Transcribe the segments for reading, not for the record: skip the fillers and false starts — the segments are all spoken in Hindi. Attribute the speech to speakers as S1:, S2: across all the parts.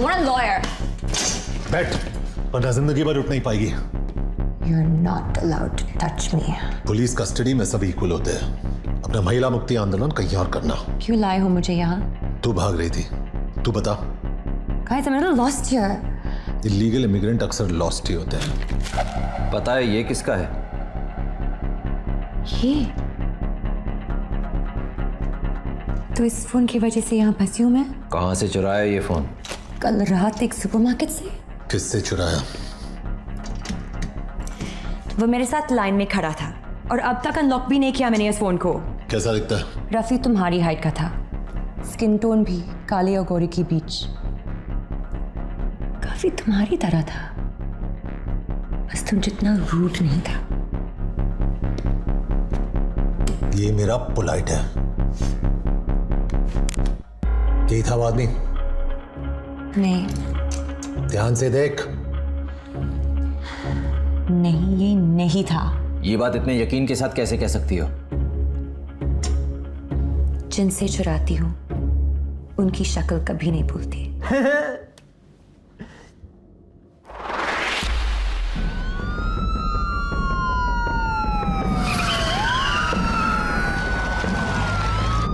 S1: want a lawyer?
S2: बैठ, वरना जिंदगी भर उठ नहीं पाएगी।
S1: You're not allowed to touch me.
S2: Police custody में सभी इक्वल होते हैं। अपना महिला मुक्ति आंदोलन कहीं और करना।
S1: क्यों लाए हो मुझे यहाँ?
S2: तू भाग रही थी, तू बता।
S1: Guys, I'm a little lost here.
S2: Illegal immigrant अक्सर लॉस्ट ही होते हैं।
S3: पता है ये किसका है?
S1: ये तो इस फोन की वजह से यहाँ फंसी हूँ मैं।
S3: कहाँ से चुराया ये फोन?
S1: कल रात एक सुपरमार्केट से।
S2: किससे चुराया?
S1: वो मेरे साथ लाइन में खड़ा था और अब तक अनलॉक भी नहीं किया मैंने इस फोन को।
S2: कैसा दिखता है?
S1: रफी तुम्हारी हाइट का था, स्किन टोन भी काले और गोरे के बीच, काफी तुम्हारी तरह था, बस तुम जितना रूड नहीं था।
S2: ये मेरा पोलाइट है। यही था वो आदमी?
S1: नहीं
S2: ध्यान से देख।
S1: नहीं, ये नहीं था।
S3: ये बात इतने यकीन के साथ कैसे कह सकती हो?
S1: जिनसे चुराती हूँ उनकी शक्ल कभी नहीं भूलती।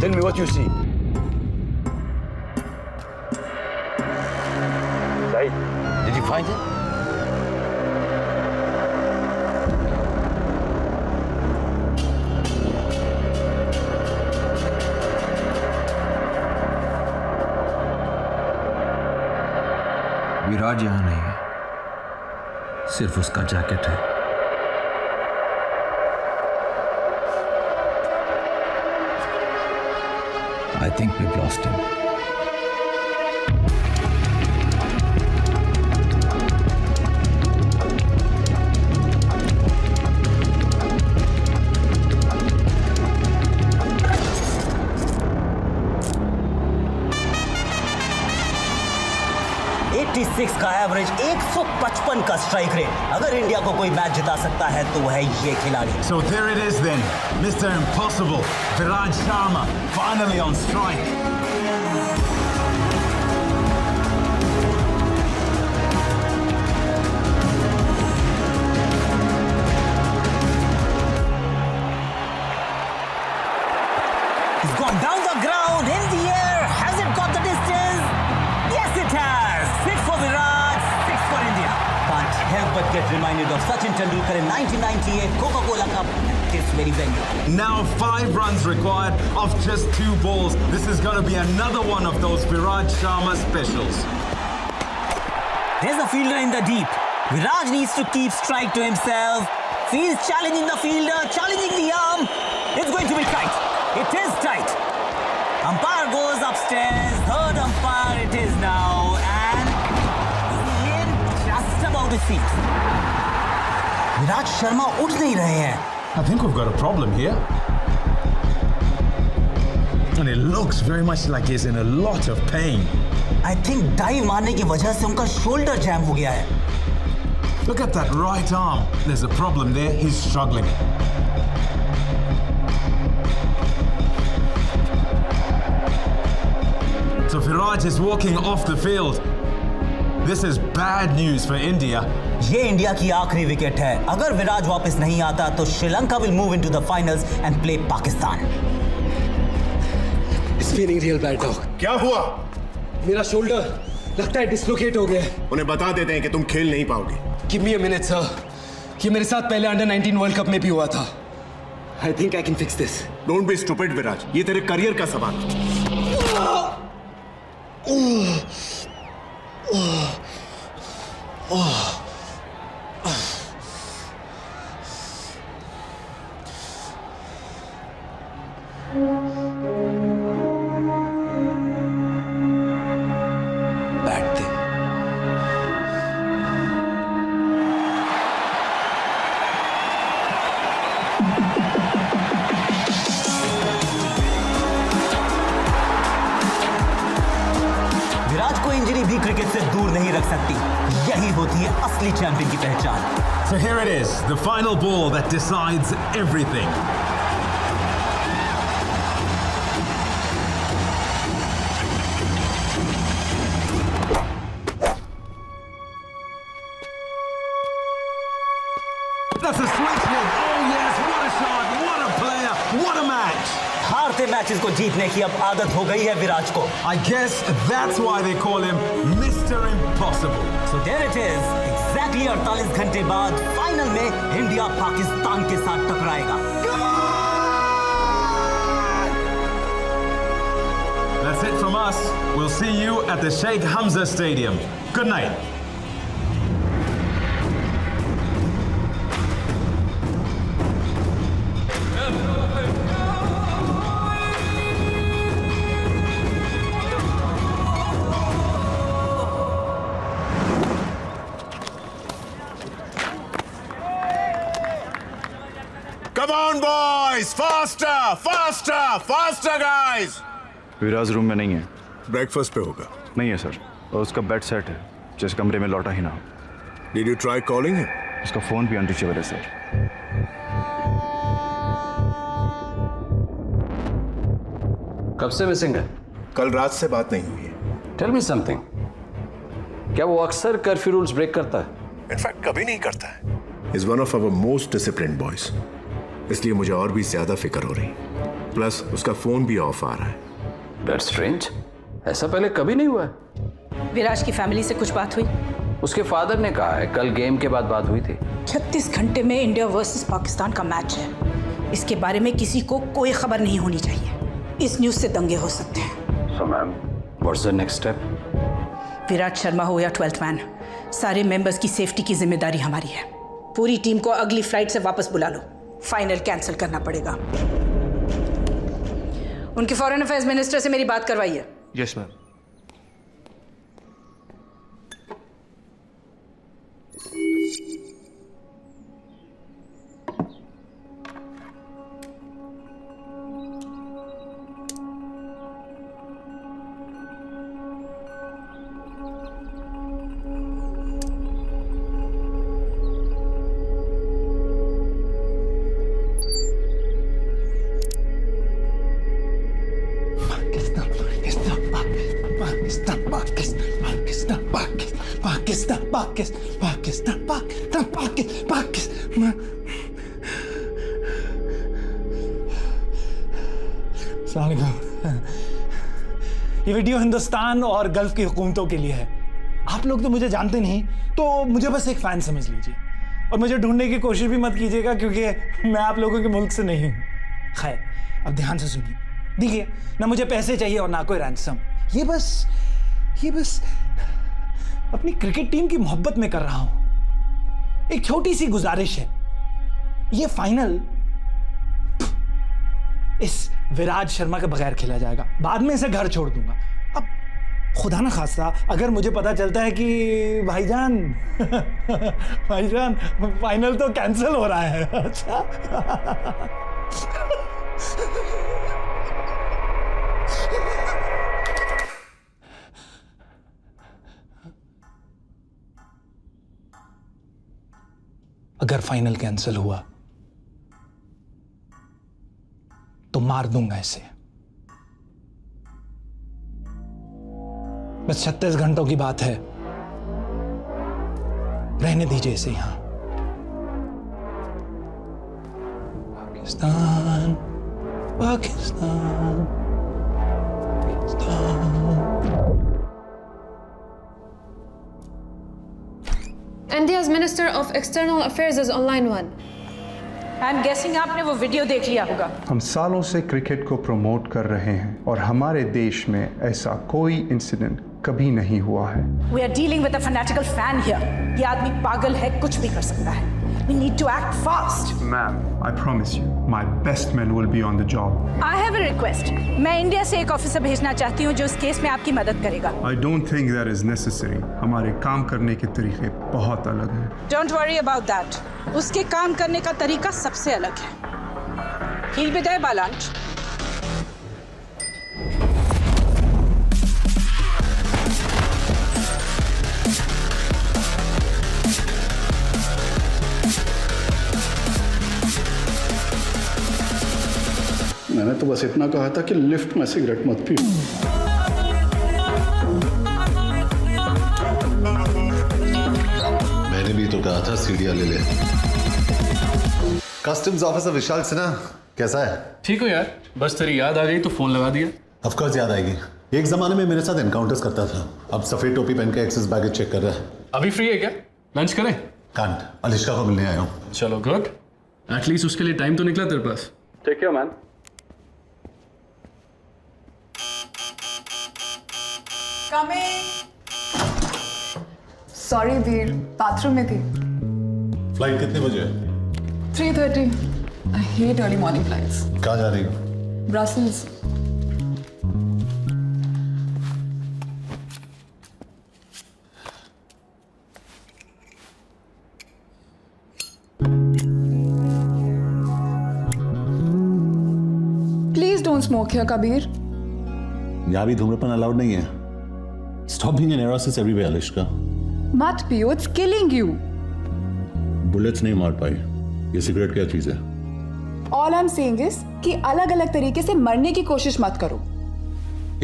S4: tell me what you see. Saeed, did you find it?
S3: विराज यहाँ नहीं है, सिर्फ उसका जैकेट है। I think we've lost him.
S5: का एवरेज, 155 का स्ट्राइक रेट। अगर इंडिया को कोई मैच जिता सकता है तो वह है ये खिलाड़ी।
S6: So there it is then, Mr. Impossible, Viraj Sharma, finally on strike.
S5: He's gone down the ground, in the air. Has it got the distance? Yes, it has. 6 for Viraj, 6 for India. Can't help but get reminded of Sachin Tendulkar in 1998 Coca-Cola Cup at this very venue.
S6: Now 5 runs required off just 2 balls. This is going to be another one of those Viraj Sharma specials.
S5: There's a fielder in the deep. Viraj needs to keep strike to himself. He's challenging the fielder, challenging the arm. It's going to be tight. It is tight. Umpire goes upstairs. Third umpire it is now. And he's in just about his feet. Viraj Sharma उठ नहीं रहे हैं.
S6: I think we've got a problem here. And it looks very much like he's in a lot of pain.
S5: I think dive मारने की वजह से उनका shoulder jam हो गया है.
S6: Look at that right arm. There's a problem there. He's struggling. So Viraj is walking off the field. This is bad news for India.
S5: ये इंडिया की आखिरी विकेट है. अगर विराज वापस नहीं आता तो Sri Lanka will move into the finals and play Pakistan.
S7: It's feeling real bad, dog.
S8: क्या हुआ?
S7: मेरा शोल्डर लगता है डिसलोकेट हो गया.
S8: उन्हें बता देते हैं कि तुम खेल नहीं पाओगे.
S7: Give me a minute, sir. ये मेरे साथ पहले अंडर 19 वर्ल्ड कप में भी हुआ था. I think I can fix this.
S8: Don't be stupid, विराज. ये तेरे करियर का सवाल है.
S7: बैठते.
S5: कभी भी क्रिकेट से दूर नहीं रख सकती। यही होती है असली चैंपियन की पहचान।
S6: So here it is, the final ball that decides everything. That's a switch hit. Oh yes, what a shot, what a player, what a match.
S5: हारते मैचेस को जीतने की अब आदत हो गई है विराट को।
S6: I guess that's why they call him Mr. Impossible.
S5: So there it is, exactly 48 घंटे बाद फाइनल में इंडिया पाकिस्तान के साथ टकराएगा।
S6: That's it from us. We'll see you at the Sheikh Hamza Stadium. Good night.
S8: Come on, boys! Faster! Faster! Faster, guys!
S9: Viraj room में नहीं है।
S8: ब्रेकफास्ट पे होगा।
S9: नहीं है सर, और उसका बेड सेट है जिस कमरे में लौटा ही ना हो।
S8: Did you try calling him?
S9: उसका फोन भी अनरीचेबल है सर।
S3: कब से मिसिंग है?
S8: कल रात से बात नहीं हुई है।
S3: Tell me something. क्या वो अक्सर कर्फ्यू रूल्स ब्रेक करता है?
S8: इनफैक्ट कभी नहीं करता है। He's one of our most disciplined boys. इसलिए मुझे और भी ज्यादा फिक्र हो रही। प्लस उसका फोन भी ऑफ आ रहा है।
S3: That's strange. ऐसा पहले कभी नहीं हुआ है।
S10: विराज की फैमिली से कुछ बात हुई?
S3: उसके फादर ने कहा है कल गेम के बाद बात हुई थी।
S10: 36 घंटे में इंडिया वर्सेस पाकिस्तान का मैच है। इसके बारे में किसी को कोई खबर नहीं होनी चाहिए। इस न्यूज़ से दंगे हो सकते हैं।
S3: So ma'am, what's the next step?
S10: Virat Sharma हो या 12th मैन, सारे मेंबर्स की सेफ्टी की जिम्मेदारी हमारी है। पूरी टीम को अगली फ्लाइट से वापस बुला लो। फाइनल कैंसिल करना पड़ेगा। उनके फॉरेन अफेयर्स मिनिस्टर से मेरी बात करवाइए।
S9: Yes ma'am.
S11: ये वीडियो हिंदुस्तान और गल्फ की हुकूमतों के लिए है। आप लोग तो मुझे जानते नहीं, तो मुझे बस एक फैन समझ लीजिए और मुझे ढूंढने की कोशिश भी मत कीजिएगा क्योंकि मैं आप लोगों के मुल्क से नहीं हूँ। खैर, अब ध्यान से सुनिए। देखिए, ना मुझे पैसे चाहिए और ना कोई रैंसम। ये बस अपनी क्रिकेट टीम की मोहब्बत में कर रहा हूं। एक छोटी सी गुजारिश है, ये फाइनल इस विराट शर्मा के बगैर खेला जाएगा। बाद में इसे घर छोड़ दूंगा। अब खुदा ना खास्ता अगर मुझे पता चलता है कि भाईजान फाइनल तो कैंसिल हो रहा है। अच्छा अगर फाइनल कैंसिल हुआ तो मार दूंगा इसे। बस 36 घंटों की बात है, रहने दीजिए इसे यहां। Pakistan Pakistan
S12: India's Minister of External Affairs is online one.
S10: I'm guessing आपने वो वीडियो देख लिया होगा।
S13: हम सालों से क्रिकेट को प्रमोट कर रहे हैं और हमारे देश में ऐसा कोई इंसिडेंट कभी नहीं हुआ है।
S10: We are dealing with a fanatical fan here. ये आदमी पागल है, कुछ भी कर सकता है। We need to act fast.
S13: Ma'am, I promise you, my best men will be on the job.
S10: I have a request. मैं इंडिया से एक ऑफिसर भेजना चाहती हूँ जो इस केस में आपकी मदद करेगा।
S13: I don't think that is necessary. हमारे काम करने के तरीके बहुत अलग हैं।
S10: Don't worry about that. उसके काम करने का तरीका सबसे अलग है। He'll be there by lunch.
S13: तो बस इतना कहा था कि लिफ्ट में सिगरेट मत पियो।
S2: मैंने भी तो कहा था सीढ़ियां ले ले। कस्टम्स ऑफिसर विशाल सिन्हा कैसा है?
S7: ठीक हो यार, बस तेरी याद आ गई तो फोन लगा दिया।
S2: ऑफ कोर्स याद आएगी। एक जमाने में मेरे साथ एनकाउंटर्स करता था, अब सफेद टोपी पहन के एक्सेस बैगेज चेक कर रहा है।
S7: अभी फ्री है क्या? लंच करें?
S2: कांट, अलिश्का को मिलने आया हूँ।
S7: चलो गुड, एटलीस्ट उसके लिए टाइम तो निकला तेरे पास। Take care man.
S12: Sorry Veer, bathroom में थी।
S2: फ्लाइट कितने बजे?
S12: 3:30. I hate early morning flights.
S2: कहाँ जा रही हो?
S12: Brussels. Please don't smoke here, Kabir.
S2: यहाँ भी धूम्रपान अलाउड नहीं है। Stop being an neurosis everywhere, अलिश्का।
S12: मत पियो, it's killing you.
S2: बुलेट्स नहीं मार पाई। ये सिगरेट क्या चीज है?
S12: All I'm saying is कि अलग अलग तरीके से मरने की कोशिश मत करो।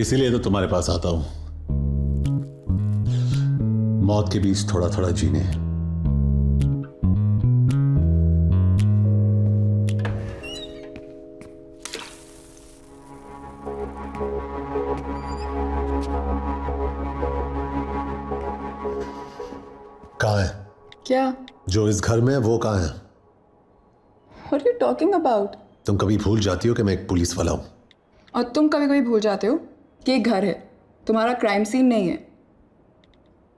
S2: इसीलिए तो तुम्हारे पास आता हूं, मौत के बीच थोड़ा थोड़ा जीने। कहाँ है?
S12: क्या?
S2: जो इस घर में है वो कहाँ है?
S12: What are you talking about?
S2: तुम कभी भूल जाती हो कि मैं एक पुलिस वाला हूं।
S12: और तुम कभी कभी भूल जाते हो कि एक घर है, तुम्हारा क्राइम सीन नहीं है।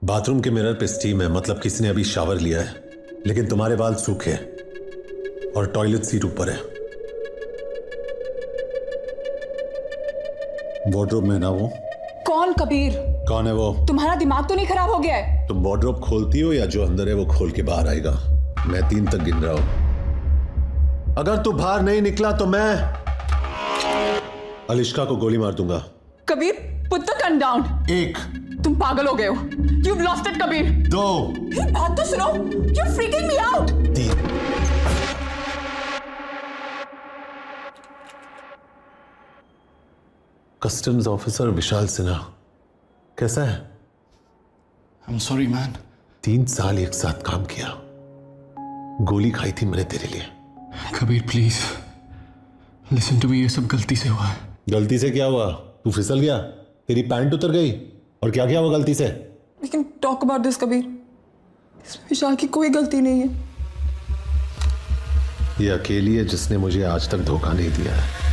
S2: बाथरूम के मिरर पे स्टीम है, मतलब किसी ने अभी शावर लिया है, लेकिन तुम्हारे बाल सूखे और टॉयलेट सीट ऊपर है। वार्डरोब में ना वो।
S12: कौन कबीर?
S2: कौन है वो?
S12: तुम्हारा दिमाग तो नहीं खराब हो गया है?
S2: तुम वार्डरोब खोलती हो या जो अंदर है वो खोल के बाहर आएगा? मैं 3 तक गिन रहा हूं। अगर तू बाहर नहीं निकला तो मैं अलिश्का को गोली मार दूंगा।
S12: Kabir, put the gun down.
S2: 1,
S12: तुम पागल हो गए हो। You've lost it, Kabir.
S2: 2,
S12: बात तो सुनो। You're freaking me out.
S2: 3। Customs officer Vishal Sinha कैसा है?
S7: I'm sorry man.
S2: 3 साल एक साथ काम किया, गोली खाई थी मैंने तेरे लिए।
S7: Kabir please listen to me, ये सब गलती से हुआ है।
S2: गलती से क्या हुआ? तू फिसल गया, तेरी पैंट उतर गई, और क्या क्या हुआ गलती से?
S12: We can talk about this, Kabir. इसमें विशाल की कोई गलती नहीं है।
S2: ये अकेली है जिसने मुझे आज तक धोखा नहीं दिया है।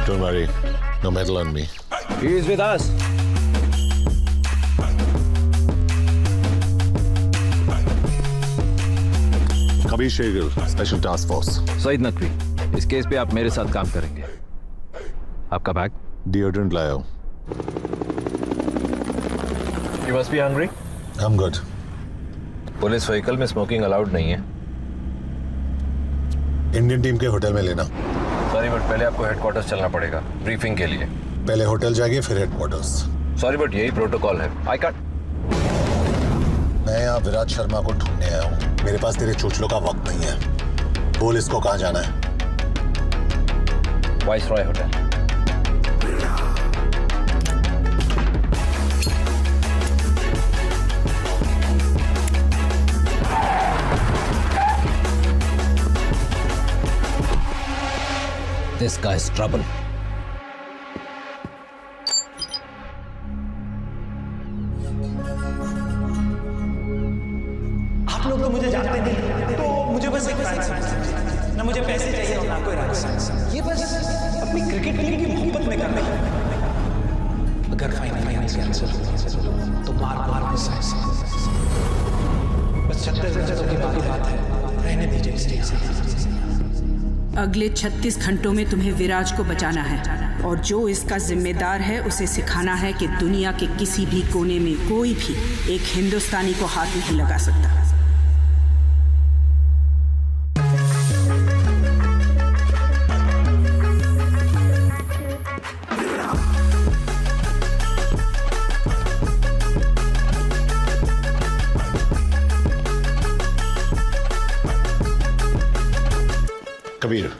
S2: Don't worry, no medal on me.
S4: He is with us.
S2: Kabir Shergill, special task force.
S9: Saeed Naqvi, इस केस पे आप मेरे साथ काम करेंगे। आपका बैग?
S2: डिओड्रेंट लाया हूं।
S9: You must be hungry?
S2: I'm good.
S9: Police vehicle में स्मोकिंग अलाउड नहीं है।
S2: इंडियन टीम के होटल में लेना।
S9: सॉरी बट पहले आपको हेडक्वार्टर्स चलना पड़ेगा ब्रीफिंग के लिए।
S2: पहले होटल जाएंगे फिर हेडक्वार्टर्स।
S9: सॉरी बट यही प्रोटोकॉल है। I can't.
S2: मैं यहाँ विराट शर्मा को ढूंढने आया हूँ, मेरे पास तेरे चोचलों का वक्त नहीं है। बोल इसको कहाँ जाना है?
S9: Viceroy hotel.
S5: This guy's trouble.
S11: आप लोग तो मुझे जानते नहीं, तो मुझे बस एक फैन समझते हैं। ना मुझे पैसे चाहिए और ना कोई राज। ये बस अपनी क्रिकेट टीम की मोहब्बत में कर रहे हैं। अगर फाइनल मैच कैंसिल तो बार बार गुस्सा है। बस 36 रनों की बात है, रहने दीजिए स्टेज से।
S10: अगले 36 घंटों में तुम्हें विराज को बचाना है और जो इसका जिम्मेदार है उसे सिखाना है कि दुनिया के किसी भी कोने में कोई भी एक हिंदुस्तानी को हाथ नहीं लगा सकता।
S2: कबीर,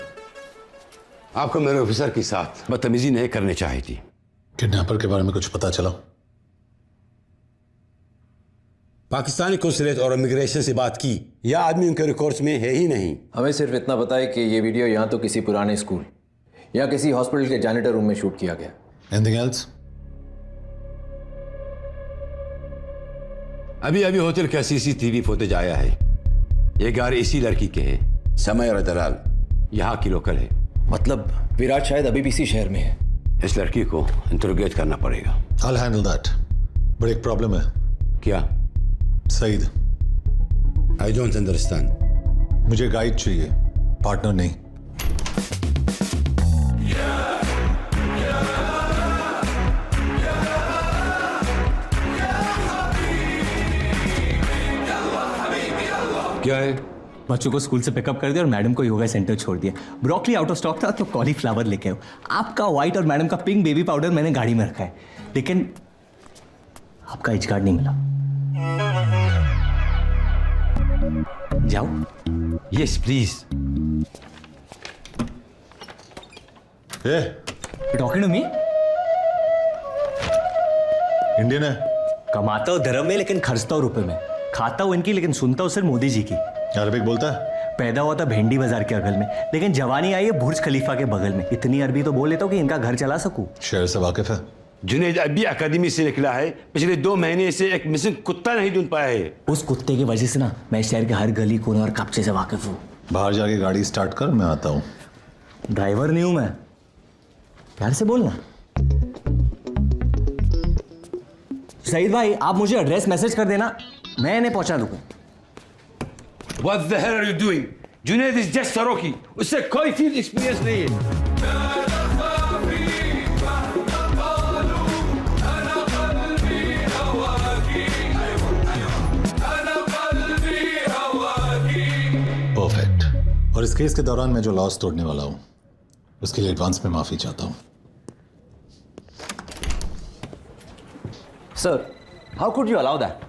S4: आपको मेरे ऑफिसर के साथ बदतमीजी नहीं करनी चाहिए थी।
S2: किडनैपर के बारे में कुछ पता चला?
S4: पाकिस्तानी कौंसलेट और इमिग्रेशन से बात की, यह आदमी उनके रिकॉर्ड्स में है ही नहीं।
S9: हमें सिर्फ इतना पता है कि ये वीडियो या तो किसी पुराने स्कूल या किसी हॉस्पिटल के जैनिटर रूम में शूट किया गया।
S2: Anything else?
S4: अभी अभी होटल का CCTV फुटेज आया है। ये गाड़ी इसी लड़की के है, समय और दलाल यहाँ की लोकल है।
S9: मतलब विराट शायद अभी भी इसी शहर में है।
S4: इस लड़की को इंटरोगेट करना पड़ेगा।
S2: I'll handle that। बड़ी एक प्रॉब्लम है।
S4: क्या?
S2: Saeed,
S4: I don't understand।
S2: मुझे गाइड चाहिए, पार्टनर नहीं।
S4: क्या है?
S5: बच्चों को स्कूल से पिकअप कर दिया और मैडम को योगा सेंटर छोड़ दिया। ब्रोकली आउट ऑफ स्टॉक था तो कॉलीफ्लावर लेके आओ। आपका व्हाइट और मैडम का पिंक बेबी पाउडर मैंने गाड़ी में रखा है, लेकिन आपका एज कार्ड नहीं मिला। जाओ।
S4: Yes please.
S5: Talking to me?
S2: Indian है।
S5: कमाता हूँ धर्म में लेकिन खर्चता हूँ रुपए में। खाता हूँ इनकी लेकिन सुनता हूँ सिर्फ मोदी जी की।
S2: अरबिक बोलता है?
S5: पैदा हुआ था भेंडी बाजार के अगल में, लेकिन जवानी आई है बुर्ज खलीफा के बगल में। इतनी अरबी तो बोल लेता हूँ कि इनका घर चला सकूं।
S2: शहर से वाकिफ है?
S4: जुनैद अभी अकादमी से निकला है, पिछले 2 महीने से एक मिसिंग कुत्ता नहीं ढूंढ पाया है।
S5: उस कुत्ते की वजह से ना मैं शहर के हर गली कोने और कब्जे से वाकिफ हूँ।
S2: बाहर जाके गाड़ी स्टार्ट कर, मैं आता हूँ।
S5: ड्राइवर नहीं हूं मैं, प्यार से बोलना। सईद भाई, आप मुझे एड्रेस मैसेज कर देना, मैं इन्हें पहुंचा दूंगा।
S4: What the hell are you doing? Junaid is just सरोकी, उससे कोई फील्ड एक्सपीरियंस नहीं है।
S2: परफेक्ट। और इस केस के दौरान मैं जो लॉस तोड़ने वाला हूं उसके लिए एडवांस में माफी चाहता हूं।
S9: Sir, how could you allow that?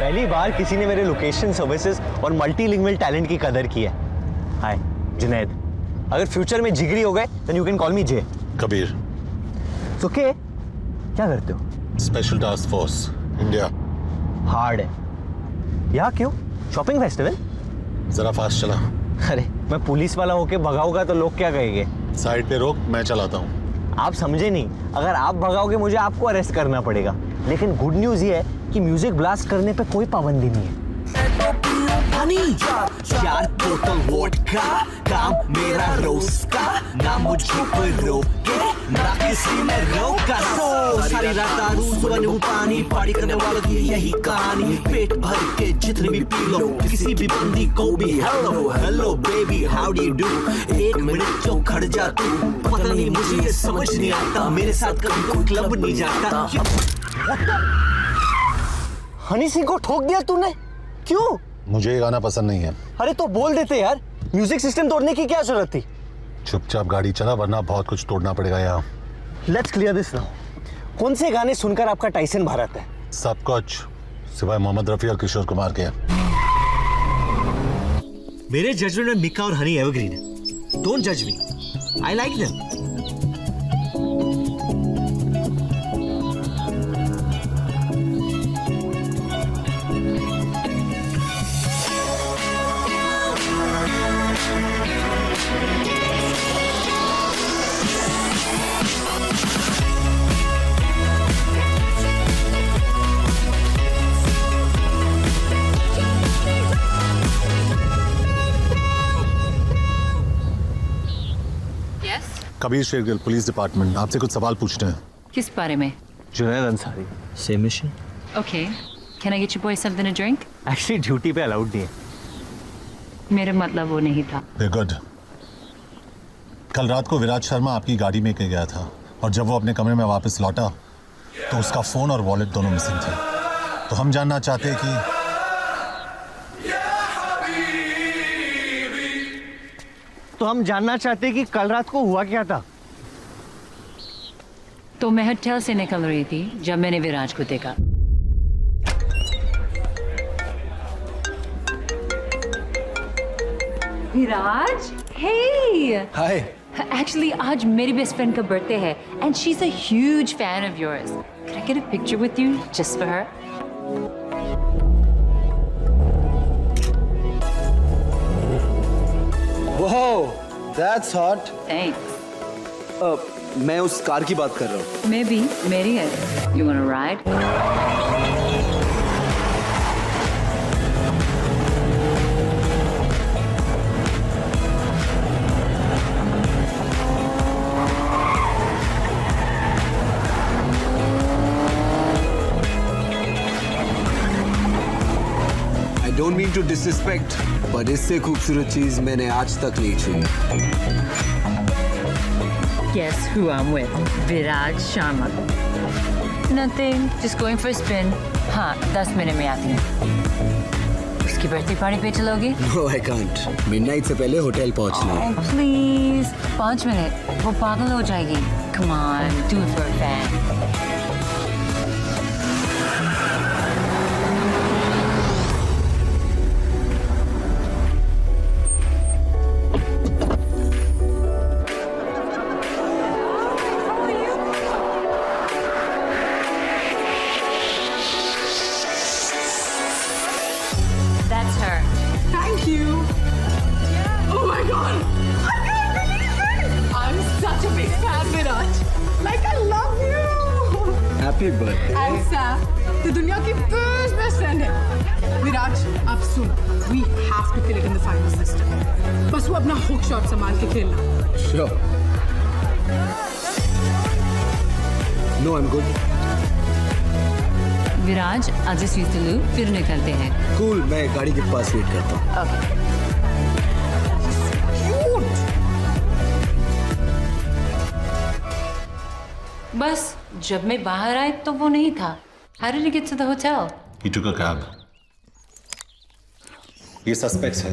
S5: पहली बार किसी ने मेरे लोकेशन सर्विसेज और मल्टीलिंगुअल टैलेंट की कदर की है। हाय जुनैद, अगर फ्यूचर में जिगरी हो गए then you can call me J.
S2: Kabir.
S5: Okay, क्या करते हो?
S2: Special task force India.
S5: Hard है। यहाँ क्यों? Shopping festival?
S2: जरा फास्ट चला।
S5: अरे मैं पुलिस वाला होके भगाऊंगा तो लोग क्या कहेंगे?
S2: साइड पे रोक, मैं चलाता हूँ।
S5: आप समझे नहीं, अगर आप भगाओगे मुझे आपको अरेस्ट करना पड़ेगा। लेकिन गुड न्यूज ये है कि म्यूजिक ब्लास्ट करने पे कोई पाबंदी नहीं है।
S14: 4 बोतल वोडका, काम मेरा रोज का, ना मुझे कोई रोके, ना किसी ने रोका। सारी रात दारू, सुबह नींबू पानी, पार्टी करने वालों की यही कहानी। पेट भर के जितने भी पी लो, किसी भी बंदी को भी hello hello baby how do you do. 1 minute क्यों खड़ जा तू, पता नहीं मुझे ये समझ नहीं आता, मेरे साथ कभी कोई क्लब नहीं जाता।
S5: हनी सिंह को ठोक दिया तूने, क्यों?
S2: मुझे ये गाना पसंद नहीं है।
S5: अरे तो बोल देते यार, म्यूजिक सिस्टम तोड़ने की क्या जरूरत थी?
S2: चुपचाप गाड़ी चला वरना बहुत कुछ तोड़ना पड़ेगा यहाँ।
S5: Let's clear this now. कौन से गाने सुनकर आपका टाइसन भारत है?
S2: सब कुछ सिवाय मोहम्मद रफी और किशोर कुमार के।
S14: मेरे जजमेंट में मिका और हनी एवरग्रीन है। डोंट जज me, I like them.
S2: Kabir Shergill, police department, आपसे कुछ सवाल पूछते हैं।
S15: किस बारे में?
S16: Junaid Ansari, same mission.
S15: Okay. Can I get you boys something to drink?
S16: Actually duty पे अलाउड नहीं है।
S15: मेरा मतलब वो नहीं था।
S2: गुड। कल रात को विराज शर्मा आपकी गाड़ी में गया था और जब वो अपने कमरे में वापस लौटा तो उसका फोन और वॉलेट दोनों मिसिंग थे। तो हम जानना चाहते हैं कि
S16: कल रात को हुआ क्या था।
S15: तो मैं होटल से निकल रही थी जब मैंने विराज को देखा। विराज, hey!
S7: हाय।
S15: Actually, आज मेरी बेस्ट फ्रेंड का बर्थडे है and she's a huge fan of yours. Can I get a picture with you just for her?
S16: Wow, that's hot.
S15: Thanks.
S16: मैं उस कार की बात कर रहा हूँ।
S15: मैं भी, मेरी है। You wanna ride?
S16: I don't mean to disrespect, but इससे खूबसूरत चीज मैंने आज तक नहीं छुई।
S15: Guess who I'm with? Viraj Sharma. Nothing. Just going for a spin. हाँ, 10 मिनट में आती हूँ। उसकी बर्थडे पार्टी पे चलोगी?
S16: No, I can't. मिडनाइट से पहले होटल पहुँचना है।
S15: Oh, please. 5 मिनट. वो पागल हो जाएगी. Come on, do it for a fan. That's her.
S12: Thank you. Oh my god. I can't believe it. I'm such a big fan, Viraj. Like I love you.
S16: Happy birthday.
S12: I'm Sam. तो दुनिया की best friend है. विराज, आप सुन. We have to kill it in the final system. बस वो अपना hook shot संभाल के खेलना.
S16: Sure. No, I'm good.
S15: Viraj, I'll just use the loop, फिर निकलते हैं।
S16: Cool, मैं गाड़ी के पास वेट करता हूँ।
S15: Okay. बस जब मैं बाहर आई तो वो नहीं था। How did you get to the hotel?
S2: He took a cab. ये सस्पेक्ट्स है।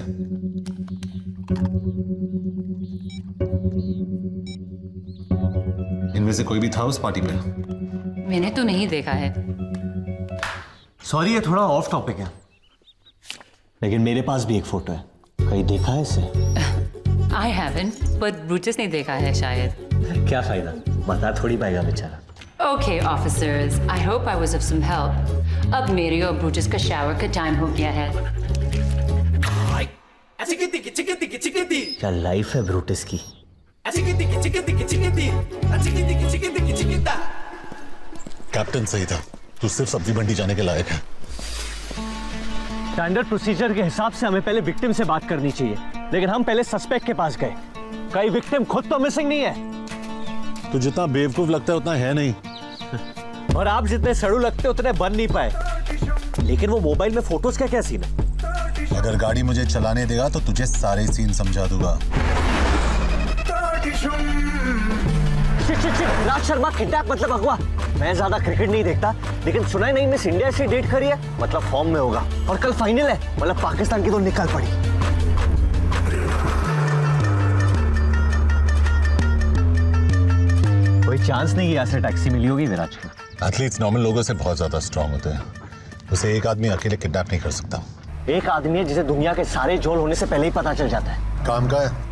S2: इनमें से कोई भी था उस पार्टी में?
S15: मैंने तो नहीं देखा है।
S16: सॉरी, ये थोड़ा ऑफ टॉपिक है, लेकिन मेरे पास भी एक फोटो है। कहीं देखा है इसे?
S15: I haven't, but Brutus ने देखा है शायद।
S16: क्या फायदा, बता थोड़ी पाएगा बेचारा।
S15: Okay, officers, I hope I was of some help. अब मेरे और Brutus का शावर का टाइम हो गया है।
S16: क्या लाइफ है ब्रूटस की।
S2: कैप्टन सही था, तू सिर्फ सब्जी मंडी जाने के लायक है।
S16: स्टैंडर्ड प्रोसीजर के हिसाब से हमें पहले विक्टिम से बात करनी चाहिए, लेकिन हम पहले सस्पेक्ट के पास गए। कई विक्टिम खुद तो मिसिंग नहीं है।
S2: तू जितना बेवकूफ लगता है उतना है नहीं।
S16: और आप जितने सड़ू लगते उतने बन नहीं पाए। लेकिन वो मोबाइल में फोटोज का क्या सीन है?
S2: अगर गाड़ी मुझे चलाने देगा तो तुझे सारे सीन समझा दूंगा।
S16: राज शर्मा किडनैप मतलब अगवा। मैं ज्यादा क्रिकेट नहीं देखता, लेकिन सुना ही नहीं मिस इंडिया से डेट करी है, मतलब फॉर्म में होगा। और कल फाइनल है, मतलब पाकिस्तान की तो निकल पड़ी। कोई चांस नहीं यहाँ से टैक्सी मिली होगी विराज को।
S2: एथलीट्स नॉर्मल लोगों से बहुत ज्यादा स्ट्रांग होते हैं, उसे एक आदमी अकेले किडनैप नहीं कर सकता।
S16: एक आदमी है जिसे दुनिया के सारे झोल होने से पहले ही पता चल जाता है।
S2: काम का है।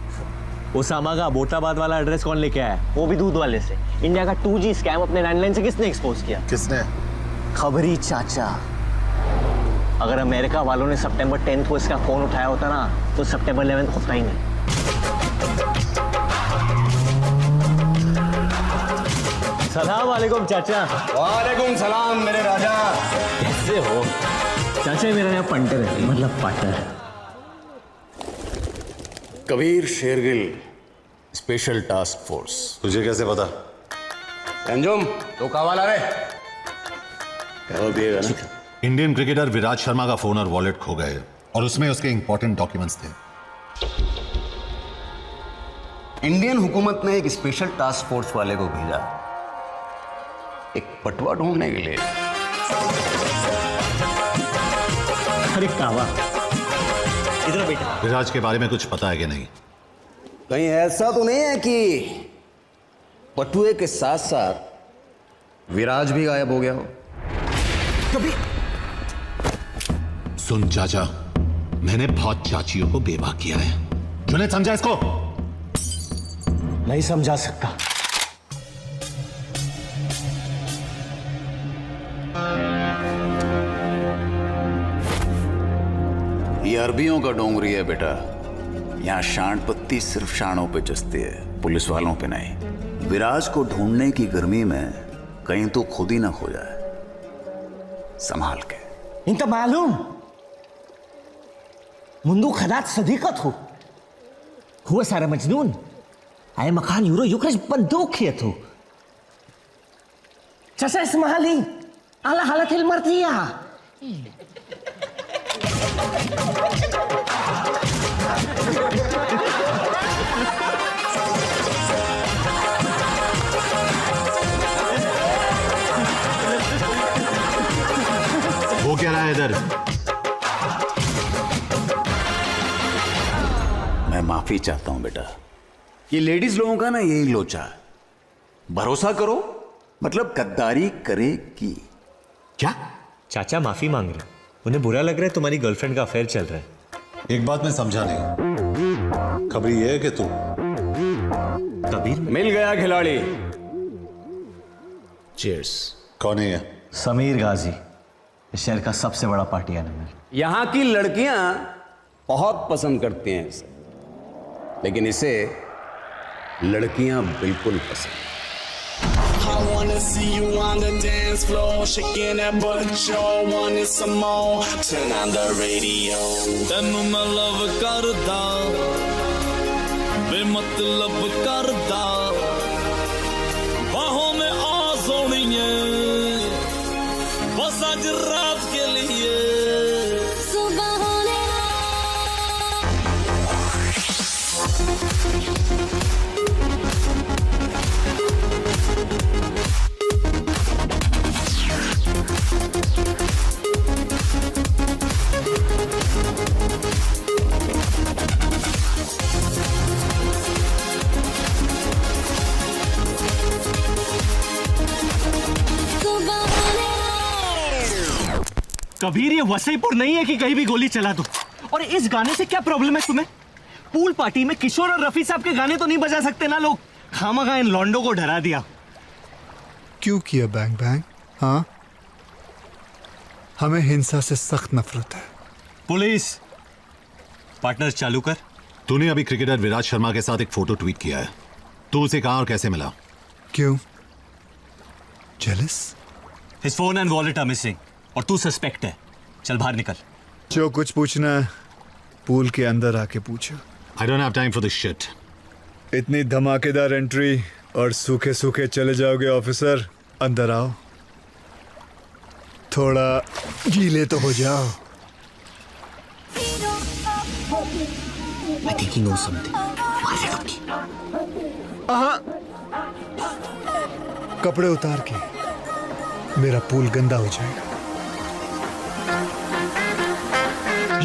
S16: ओसामा का अबोटाबाद वाला एड्रेस कौन लेके आया? वो भी दूध वाले से। इंडिया का 2G स्कैम अपने लैंडलाइन से किसने एक्सपोज किया?
S2: किसने?
S16: खबरी चाचा। अगर अमेरिका वालों ने सितंबर 10 को इसका फोन उठाया होता ना, तो सितंबर 11 होता ही नहीं। सलाम वालेकुम चाचा।
S7: वालेकुम सलाम मेरे राजा।
S16: कैसे हो? चाचा मेरा नाम पंटर है, मतलब Potter.
S8: Kabir Shergill,
S4: special task force.
S2: तुझे कैसे पता?
S4: अंजुम तो कावाला रे कहो पिएगा ना।
S2: इंडियन क्रिकेटर विराट शर्मा का फोन और वॉलेट खो गए और उसमें उसके इंपॉर्टेंट डॉक्यूमेंट्स थे।
S4: इंडियन हुकूमत ने एक स्पेशल टास्क फोर्स वाले को भेजा एक पटवा ढूंढने के लिए।
S16: अरे कावा इधर बेटा।
S2: विराज के बारे में कुछ पता है कि नहीं?
S4: कहीं ऐसा तो नहीं है कि पटुए के साथ साथ विराज भी गायब हो गया हो?
S2: कभी सुन चाचा, मैंने बहुत चाचियों को बेवा किया है। जुनेद समझा इसको?
S16: नहीं समझा सकता।
S4: ये अरबियों का डोंगरी है बेटा। यहां शांड पत्ती सिर्फ शानों पे जचती है, पुलिस वालों पे नहीं। विराज को ढूंढने की गर्मी में कहीं तो खुद ही ना खो जाए। संभाल के।
S16: इंत मालूम मुंदू खदात सदीकत हो हुआ सारा मजनून आए मकान यूरो युक्रज बंदूक किए थे चसा इसमाली आला हालत हिल मरतिया।
S2: वो क्या रहा है इधर?
S4: मैं माफी चाहता हूं बेटा। ये लेडीज लोगों का ना यही लोचा है। भरोसा करो मतलब गद्दारी करेगी।
S16: क्या? चाचा माफी मांग रहे, उन्हें बुरा लग रहा है तुम्हारी गर्लफ्रेंड का अफेयर चल रहा है।
S2: एक बात मैं समझा नहीं, खबरी ये है कि तू
S16: कबीर
S4: मिल गया खिलाड़ी। चीयर्स।
S2: कौन है ये?
S16: समीर गाजी, इस शहर का सबसे बड़ा पार्टी एनिमल।
S4: यहां की लड़कियां बहुत पसंद करती हैं इसे, लेकिन इसे लड़कियां बिल्कुल पसंद।
S14: I wanna see you on the dance floor, shaking that butt, you want it some more. Turn on the radio.
S17: ਤੈਨੂੰ ਮੈਂ ਲਵ ਕਰਦਾ ਬੇਮਤਲਬ ਕਰਦਾ ਬਾहों में आ सोनिए बस आज रात के लिए सुबह होने
S16: कबीर ये वसईपुर नहीं है कि कहीं भी गोली चला दो। और इस गाने से क्या प्रॉब्लम है तुम्हें? पूल पार्टी में किशोर और रफी साहब के गाने तो नहीं बजा सकते ना लोग? खामखा इन लॉन्डो को डरा दिया।
S13: क्यों किया बैंग बैंग? हाँ, हमें हिंसा से सख्त नफरत है।
S16: पुलिस पार्टनर चालू कर।
S2: तूने अभी क्रिकेटर विराट शर्मा के साथ एक फोटो ट्वीट किया है। तू उसे कहां और कैसे मिला?
S13: क्यों? Jealous?
S16: His phone and wallet are missing और तू सस्पेक्ट है। चल बाहर निकल।
S13: जो कुछ पूछना है पूल के अंदर आके पूछो।
S2: I don't have time for this shit.
S13: इतनी धमाकेदार एंट्री और सूखे सूखे चले जाओगे ऑफिसर। अंदर आओ, थोड़ा गीले तो हो जाओ।
S16: I think he knows something.
S13: कपड़े उतार के, मेरा पूल गंदा हो जाएगा।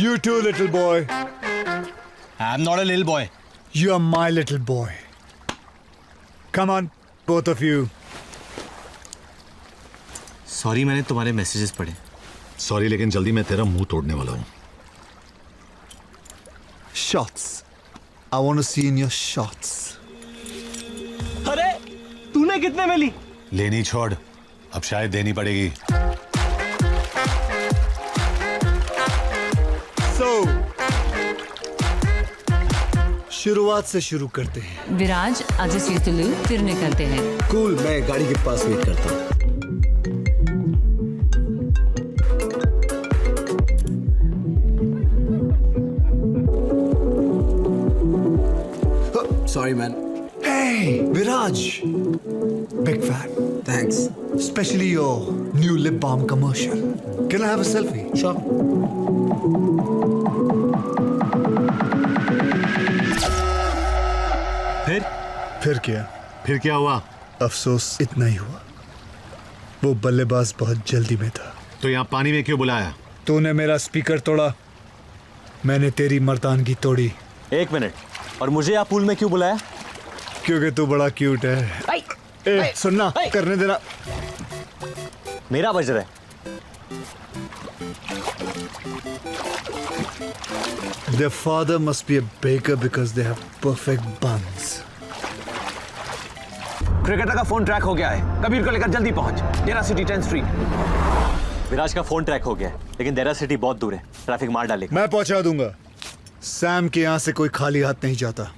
S13: You too, little boy.
S16: I'm not a little boy.
S13: You are my little boy. Come on, both of you.
S16: Sorry, मैंने तुम्हारे मैसेजेस पढ़े।
S2: सॉरी, लेकिन जल्दी मैं तेरा मुंह तोड़ने वाला हूं।
S13: Shots. I want to see in your shots.
S16: अरे तूने कितने में ली?
S2: लेनी छोड़, अब शायद देनी पड़ेगी।
S13: शुरुआत से शुरू करते हैं।
S15: विराज आज सीतलू फिर निकलते हैं।
S16: कूल, मैं गाड़ी के पास वेट करता हूँ।
S9: Sorry man,
S18: Hey, Viraj. Big fan. Thanks. Especially your new lip balm commercial. Can I have a selfie? Sure. फिर क्या?
S2: फिर क्या हुआ?
S18: अफसोस इतना ही हुआ, वो बल्लेबाज बहुत जल्दी में था।
S2: तो यहाँ पानी में क्यों बुलाया?
S18: तूने मेरा स्पीकर तोड़ा, मैंने तेरी मर्दानगी तोड़ी।
S16: एक मिनट, और मुझे आप पूल में क्यों बुलाया?
S18: क्योंकि तू बड़ा क्यूट है। ए, सुनना, करने देना।
S16: मेरा बज रहा है।
S18: Their father must be a baker because they have perfect buns.
S9: Cricketer का फोन ट्रैक हो गया है, कबीर को लेकर जल्दी पहुंच। डेरा सिटी 10th स्ट्रीट।
S16: विराज का फोन ट्रैक हो गया है, लेकिन डेरा सिटी बहुत दूर है, ट्रैफिक मार डालेगा।
S18: मैं पहुंचा दूंगा। सैम के यहां से कोई खाली हाथ नहीं जाता।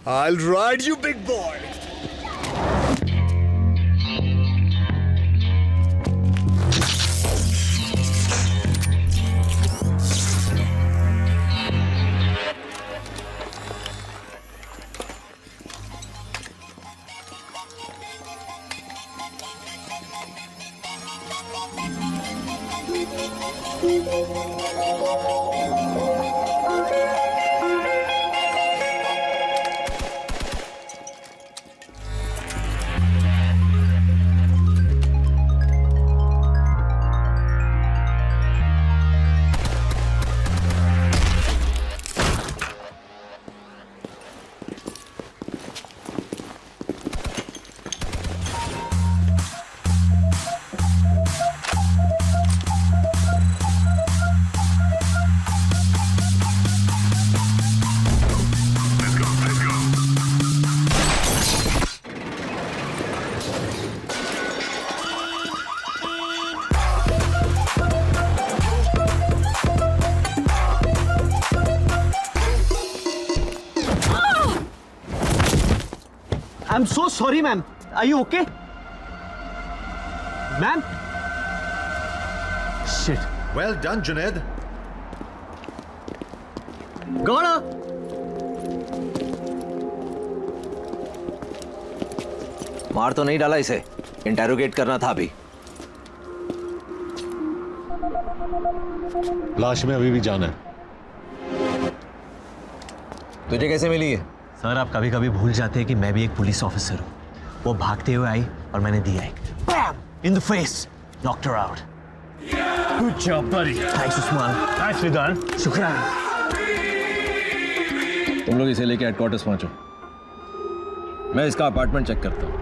S18: I'll ride you, big boy.
S16: I'm so sorry, ma'am. Are you okay? Ma'am? Shit.
S2: Well done, Junaid.
S16: Gona!
S9: मार तो नहीं डाला इसे, इंटेरोगेट करना था अभी।
S2: लाश में अभी भी जान है।
S9: तुझे कैसे मिली है?
S16: सर, आप कभी कभी भूल जाते हैं कि मैं भी एक पुलिस ऑफिसर हूँ। वो भागते हुए आई और मैंने दिया एक in the face, knocked her out.
S3: Good job, buddy.
S16: Thanks Usman.
S3: Nicely done.
S16: शुक्रिया।
S9: तुम लोग इसे लेके हेडक्वार्टर्स पहुंचो, मैं इसका अपार्टमेंट चेक करता हूँ।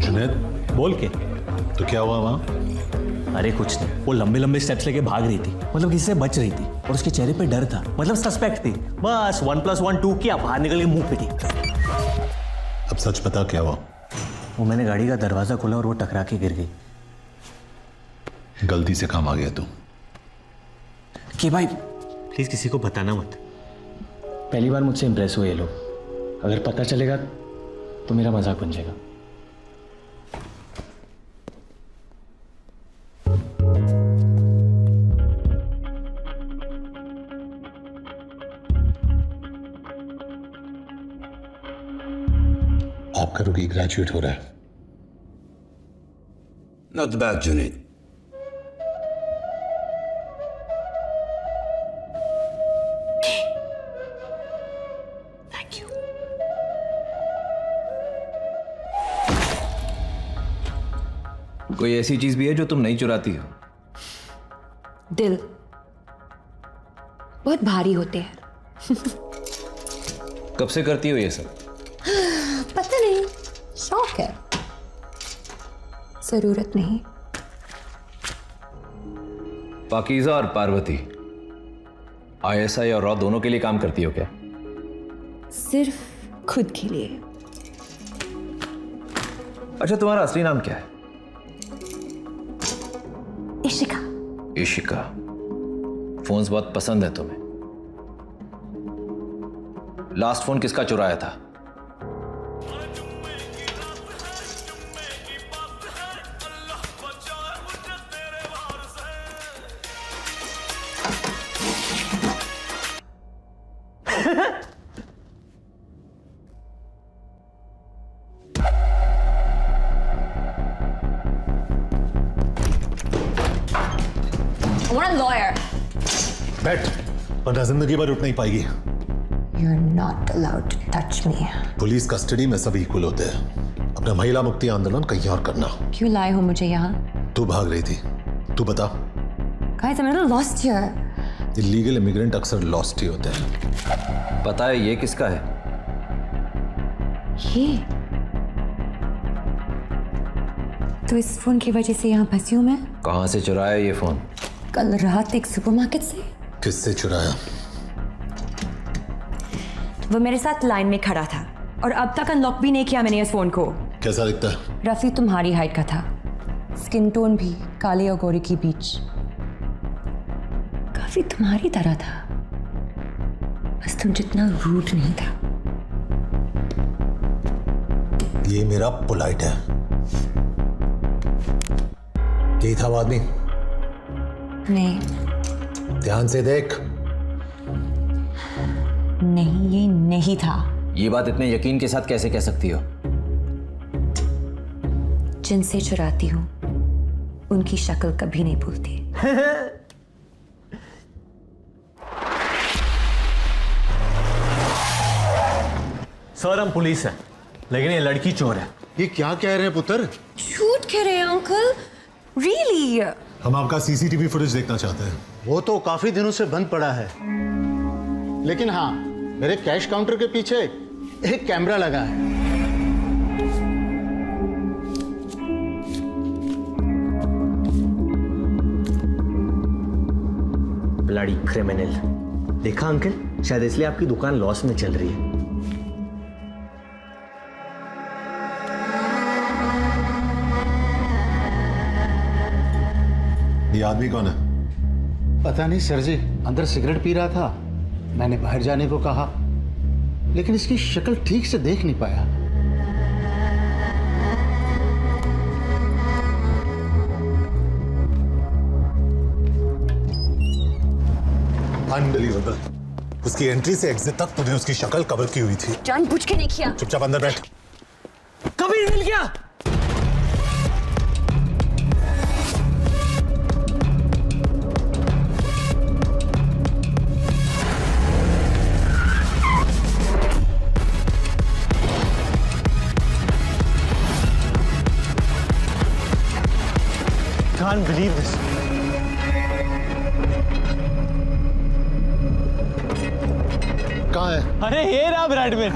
S2: जुनैद,
S16: बोल के।
S2: तो क्या हुआ वहाँ?
S16: अरे कुछ नहीं, वो लंबे लंबे स्टेप्स लेके भाग रही थी, मतलब किसी से बच रही थी, और उसके चेहरे पे डर था, मतलब सस्पेक्ट थी। बस 1+1 2 किया, बाहर निकल के मुंह पे थी।
S2: अब सच बता क्या हुआ?
S16: वो मैंने गाड़ी का दरवाजा खोला और वो टकरा के गिर गई।
S2: गलती से काम आ गया तू।
S16: कि भाई प्लीज किसी को बताना मत। पहली बार मुझसे इंप्रेस हुए ये लोग, अगर पता चलेगा तो मेरा मजाक बन जाएगा।
S2: आपका रुकी ग्रेजुएट हो रहा है।
S19: Not bad, Junaid.
S1: Thank you.
S9: कोई ऐसी चीज भी है जो तुम नहीं चुराती हो?
S1: दिल बहुत भारी होते हैं।
S9: कब से करती हो ये सब?
S1: पता नहीं, शौक है, जरूरत नहीं।
S9: पाकीज़ा और पार्वती ISI और रॉ दोनों के लिए काम करती हो क्या?
S1: सिर्फ खुद के लिए।
S9: अच्छा, तुम्हारा असली नाम क्या है?
S1: इशिका।
S9: इशिका। फोन्स बहुत पसंद है तुम्हें। लास्ट फोन किसका चुराया था?
S1: lawyer.
S2: बैठ, वरना जिंदगी भर उठ नहीं पाएगी।
S1: You're not allowed to touch me.
S2: Police custody में सभी इक्वल होते हैं। अपना महिला मुक्ति आंदोलन कहीं और करना।
S1: क्यों लाए हो मुझे यहाँ?
S2: तू भाग रही थी, तू बता।
S1: Guys, I'm a little lost here.
S2: Illegal immigrant अक्सर लॉस्ट ही होते हैं।
S9: पता है ये किसका है?
S1: ये तो इस फोन की वजह से यहाँ फंसी हूँ मैं।
S9: कहाँ से चुराया ये फोन?
S1: कल रात एक सुपरमार्केट से।
S2: किससे चुराया?
S1: वो मेरे साथ लाइन में खड़ा था और अब तक अनलॉक भी नहीं किया मैंने इस फोन को।
S2: कैसा दिखता है?
S1: रफी तुम्हारी हाइट का था, स्किन टोन भी काले और गोरे के बीच, काफी तुम्हारी तरह था, बस तुम जितना रूड नहीं था।
S2: ये मेरा पोलाइट है। यही था वो आदमी?
S1: नहीं।
S2: ध्यान से देख।
S1: नहीं, ये नहीं था।
S9: ये बात इतने यकीन के साथ कैसे कह सकती हो?
S1: जिनसे चुराती हूँ उनकी शक्ल कभी नहीं भूलती।
S16: सर हम पुलिस हैं, लेकिन ये लड़की चोर है।
S18: ये क्या कह रहे हैं पुत्र?
S1: झूठ कह रहे हैं अंकल? रियली?
S2: हम आपका सीसीटीवी फुटेज देखना चाहते हैं।
S18: वो तो काफी दिनों से बंद पड़ा है, लेकिन हाँ, मेरे कैश काउंटर के पीछे एक कैमरा लगा है।
S16: Bloody criminal. देखा अंकल, शायद इसलिए आपकी दुकान लॉस में चल रही है।
S2: ये आदमी कौन है?
S18: पता नहीं सर जी, अंदर सिगरेट पी रहा था, मैंने बाहर जाने को कहा, लेकिन इसकी शक्ल ठीक से देख नहीं पाया।
S2: अनबिलीवेबल। उसकी एंट्री से एग्जिट तक तुझे उसकी शक्ल कवर की हुई थी।
S1: जानबूझ के नहीं किया।
S2: चुपचाप अंदर बैठ।
S16: कबीर मिल गया। Can't believe this.
S2: कहाँ है?
S16: अरे ये रहा ब्रैडमैन।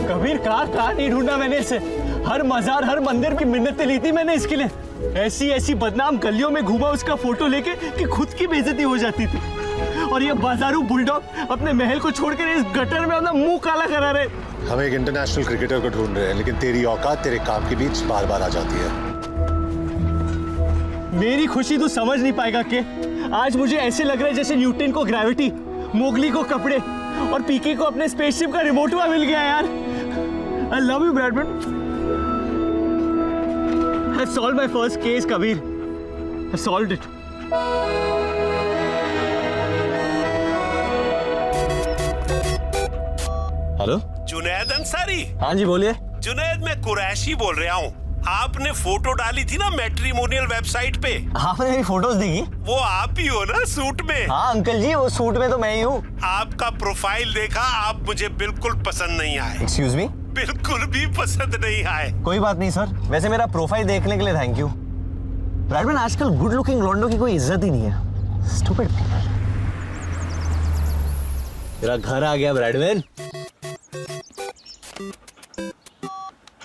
S16: कबीर कहाँ नहीं ढूंढा मैंने इसे। हर मजार हर मंदिर की मिन्नतें ली थी मैंने इसके लिए। ऐसी बदनाम गलियों में घूमा उसका फोटो लेके कि खुद की बेइज्जती हो जाती थी। और ये बाजारू बुलडॉग अपने महल को छोड़कर इस गटर में अपना मुंह काला करा रहे।
S2: हम एक इंटरनेशनल क्रिकेटर को ढूंढ रहे हैं, लेकिन तेरी औकात तेरे काम के बीच बार बार आ जाती है।
S16: मेरी खुशी तू समझ नहीं पाएगा कि आज मुझे ऐसे लग रहा है जैसे न्यूटन को ग्रेविटी, मोगली को कपड़े और पीके को अपने स्पेसशिप का रिमोट मिल गया यार। I love you Bradman. I solve my first case Kabir. I solved it. Hello
S19: Junaid Ansari.
S16: हाँ जी बोलिए।
S19: जुनैद मैं कुरैशी बोल रहा हूँ। आपने फोटो डाली थी ना मैट्रिमोनियल वेबसाइट पे।
S16: आपने मेरी फोटोज देखी?
S19: वो आप ही हो ना सूट में?
S16: हाँ अंकल जी, वो सूट में तो मैं ही हूँ।
S19: आपका प्रोफाइल देखा, आप मुझे बिल्कुल पसंद नहीं आए।
S16: Excuse me?
S19: बिल्कुल भी पसंद नहीं आए।
S16: कोई बात नहीं सर, वैसे मेरा प्रोफाइल देखने के लिए थैंक यू। ब्रैडमैन आजकल गुड लुकिंग लॉन्डो की कोई इज्जत ही नहीं है। स्टूपिड। तेरा घर आ गया ब्रैडमैन।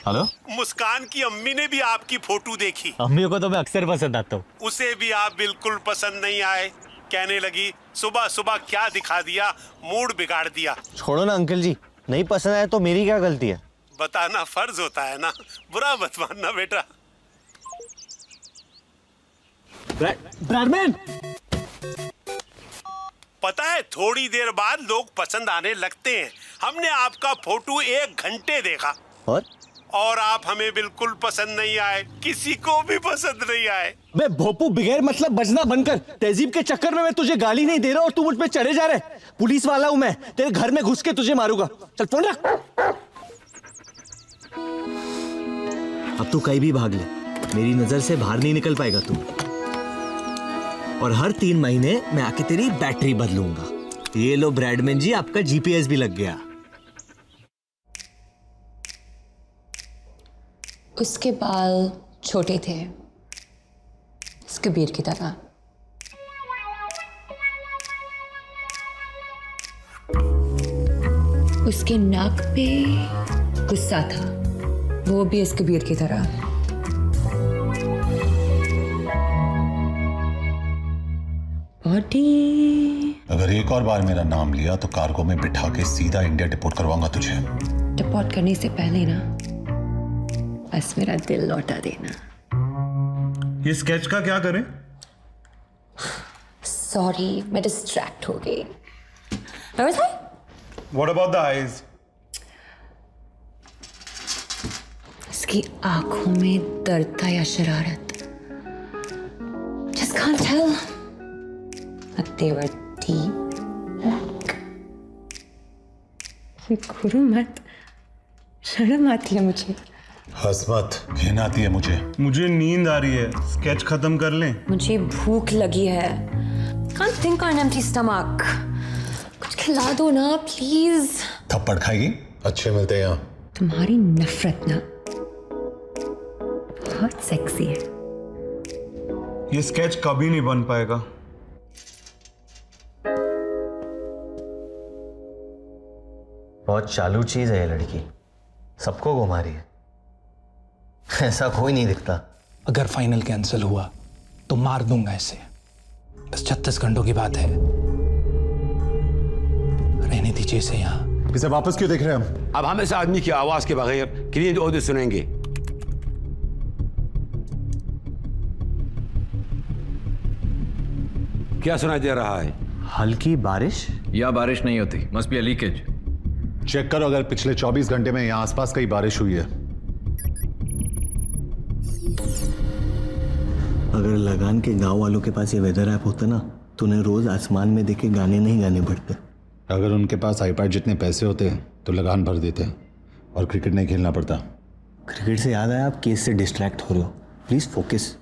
S16: हेलो?
S19: मुस्कान की अम्मी ने भी आपकी फोटो देखी।
S16: अम्मी को तो मैं अक्सर पसंद आता हूँ।
S19: उसे भी आप बिल्कुल पसंद नहीं आए। कहने लगी सुबह सुबह क्या दिखा दिया, मूड बिगाड़ दिया।
S16: छोड़ो ना अंकल जी, नहीं पसंद आया तो मेरी क्या गलती है?
S19: बताना फर्ज होता है ना, बुरा मत मानना बेटा।
S16: ब्रैडमैन,
S19: पता है थोड़ी देर बाद लोग पसंद आने लगते हैं। हमने आपका फोटो 1 घंटे देखा और आप हमें बिल्कुल पसंद नहीं आए, किसी को भी पसंद नहीं आए।
S16: बे भोपू, बगैर मतलब बजना बनकर तहजीब के चक्कर में मैं तुझे गाली नहीं दे रहा और तू मुझ पे चढ़े जा रहे। पुलिस वाला हूं मैं, तेरे घर में घुस के तुझे मारूंगा। चल फोन रख। अब तू कहीं भी भाग ले, मेरी नजर से बाहर नहीं निकल पाएगा तू। और हर 3 महीने मैं आके तेरी बैटरी बदलूंगा। ये लो ब्रैडमैन जी, आपका जीपीएस भी लग गया।
S1: उसके बाल छोटे थे, इस कबीर की तरह। उसके नाक पे गुस्सा था, वो भी इस कबीर की तरह। बॉडी।
S2: अगर एक और बार मेरा नाम लिया तो कार्गो में बिठा के सीधा इंडिया डिपोर्ट करवाऊंगा तुझे।
S1: डिपोर्ट करने से पहले ना बस मेरा दिल लौटा देना।
S20: ये स्केच का क्या करें?
S1: सॉरी, मैं डिस्ट्रैक्ट हो गई। Where was I?
S20: What about the eyes?
S1: उसकी आंखों में दर्द था या शरारत? Just can't tell. But they were deep. गुरु मत, शर्म आती है मुझे।
S2: हंस मत, घिन आती है मुझे।
S20: मुझे नींद आ रही है, स्केच खत्म कर लें?
S1: मुझे भूख लगी है। Can't think on an empty stomach. कुछ खिला दो ना प्लीज।
S2: थप्पड़ खाएगी? अच्छे मिलते हैं यहाँ।
S1: तुम्हारी नफरत ना बहुत सेक्सी है।
S20: ये स्केच कभी नहीं बन पाएगा।
S16: बहुत चालू चीज है ये लड़की, सबको घुमा रही है। ऐसा कोई नहीं दिखता।
S11: अगर फाइनल कैंसिल हुआ तो मार दूंगा इसे। बस 36 घंटों की बात है, रहने दीजिए इसे यहाँ।
S2: इसे वापस क्यों देख रहे हैं हम?
S21: अब हम इस आदमी की आवाज के बगैर क्लीन ऑडियो सुनेंगे। क्या सुनाई दे रहा है?
S16: हल्की बारिश?
S9: या बारिश नहीं होती, must be a leakage.
S2: Check करो अगर पिछले 24 घंटे में यहाँ आसपास कहीं बारिश हुई है।
S16: अगर लगान के गांव वालों के पास ये वेदर ऐप होता ना तो उन्हें रोज आसमान में देखे गाने नहीं गाने पड़ते।
S2: अगर उनके पास आईपैड जितने पैसे होते तो लगान भर देते और क्रिकेट नहीं खेलना पड़ता।
S16: क्रिकेट से याद आया, आप केस से डिस्ट्रैक्ट हो रहे हो, प्लीज फोकस।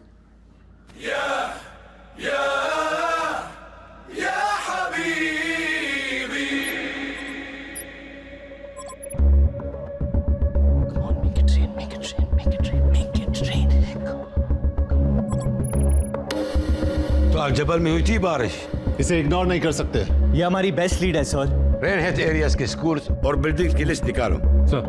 S21: जबल में हुई थी बारिश,
S2: इसे इग्नोर नहीं कर सकते।
S16: ये हमारी बेस्ट लीड है सर।
S21: रेन हेड एरियाज के स्कूल्स और बिल्डिंग्स की लिस्ट निकालो।
S20: Sir.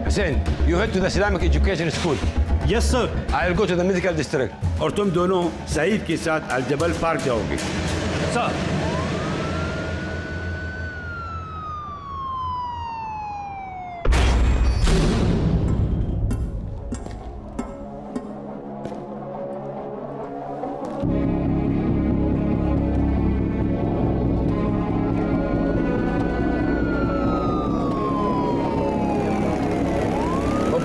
S21: Hussein, you head to the Islamic Education School.
S16: Yes sir.
S21: I'll go to the medical district. और तुम दोनों सईद के साथ अल जबल पार्क जाओगे।
S16: सर।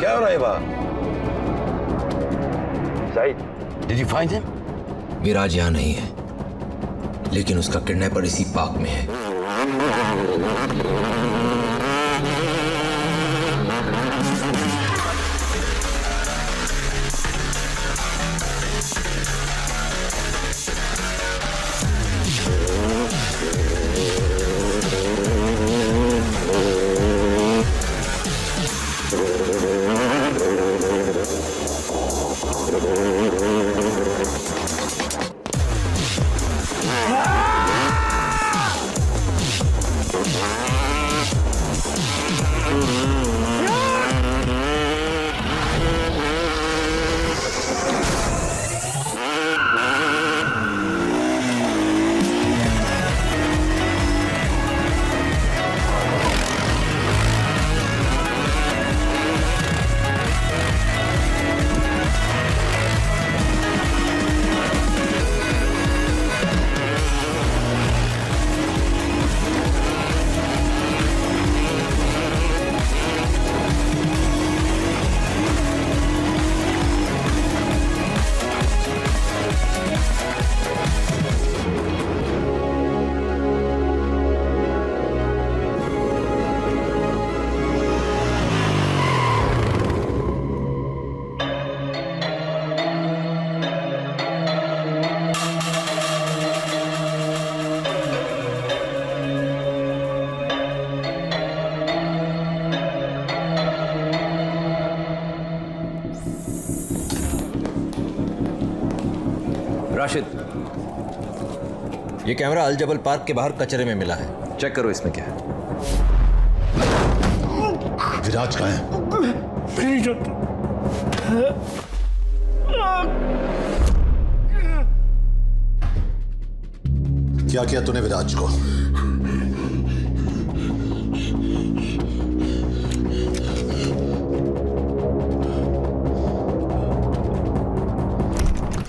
S21: क्या हो रहा है वहाँ? Saeed, did you find him?
S9: विराज यहाँ नहीं है, लेकिन उसका किडनैपर इसी पार्क में है। राशिद, ये कैमरा अल जबल पार्क के बाहर कचरे में मिला है, चेक करो इसमें क्या है।
S2: विराज कहाँ है?
S11: मैं नहीं जानता।
S2: क्या किया तूने विराज को?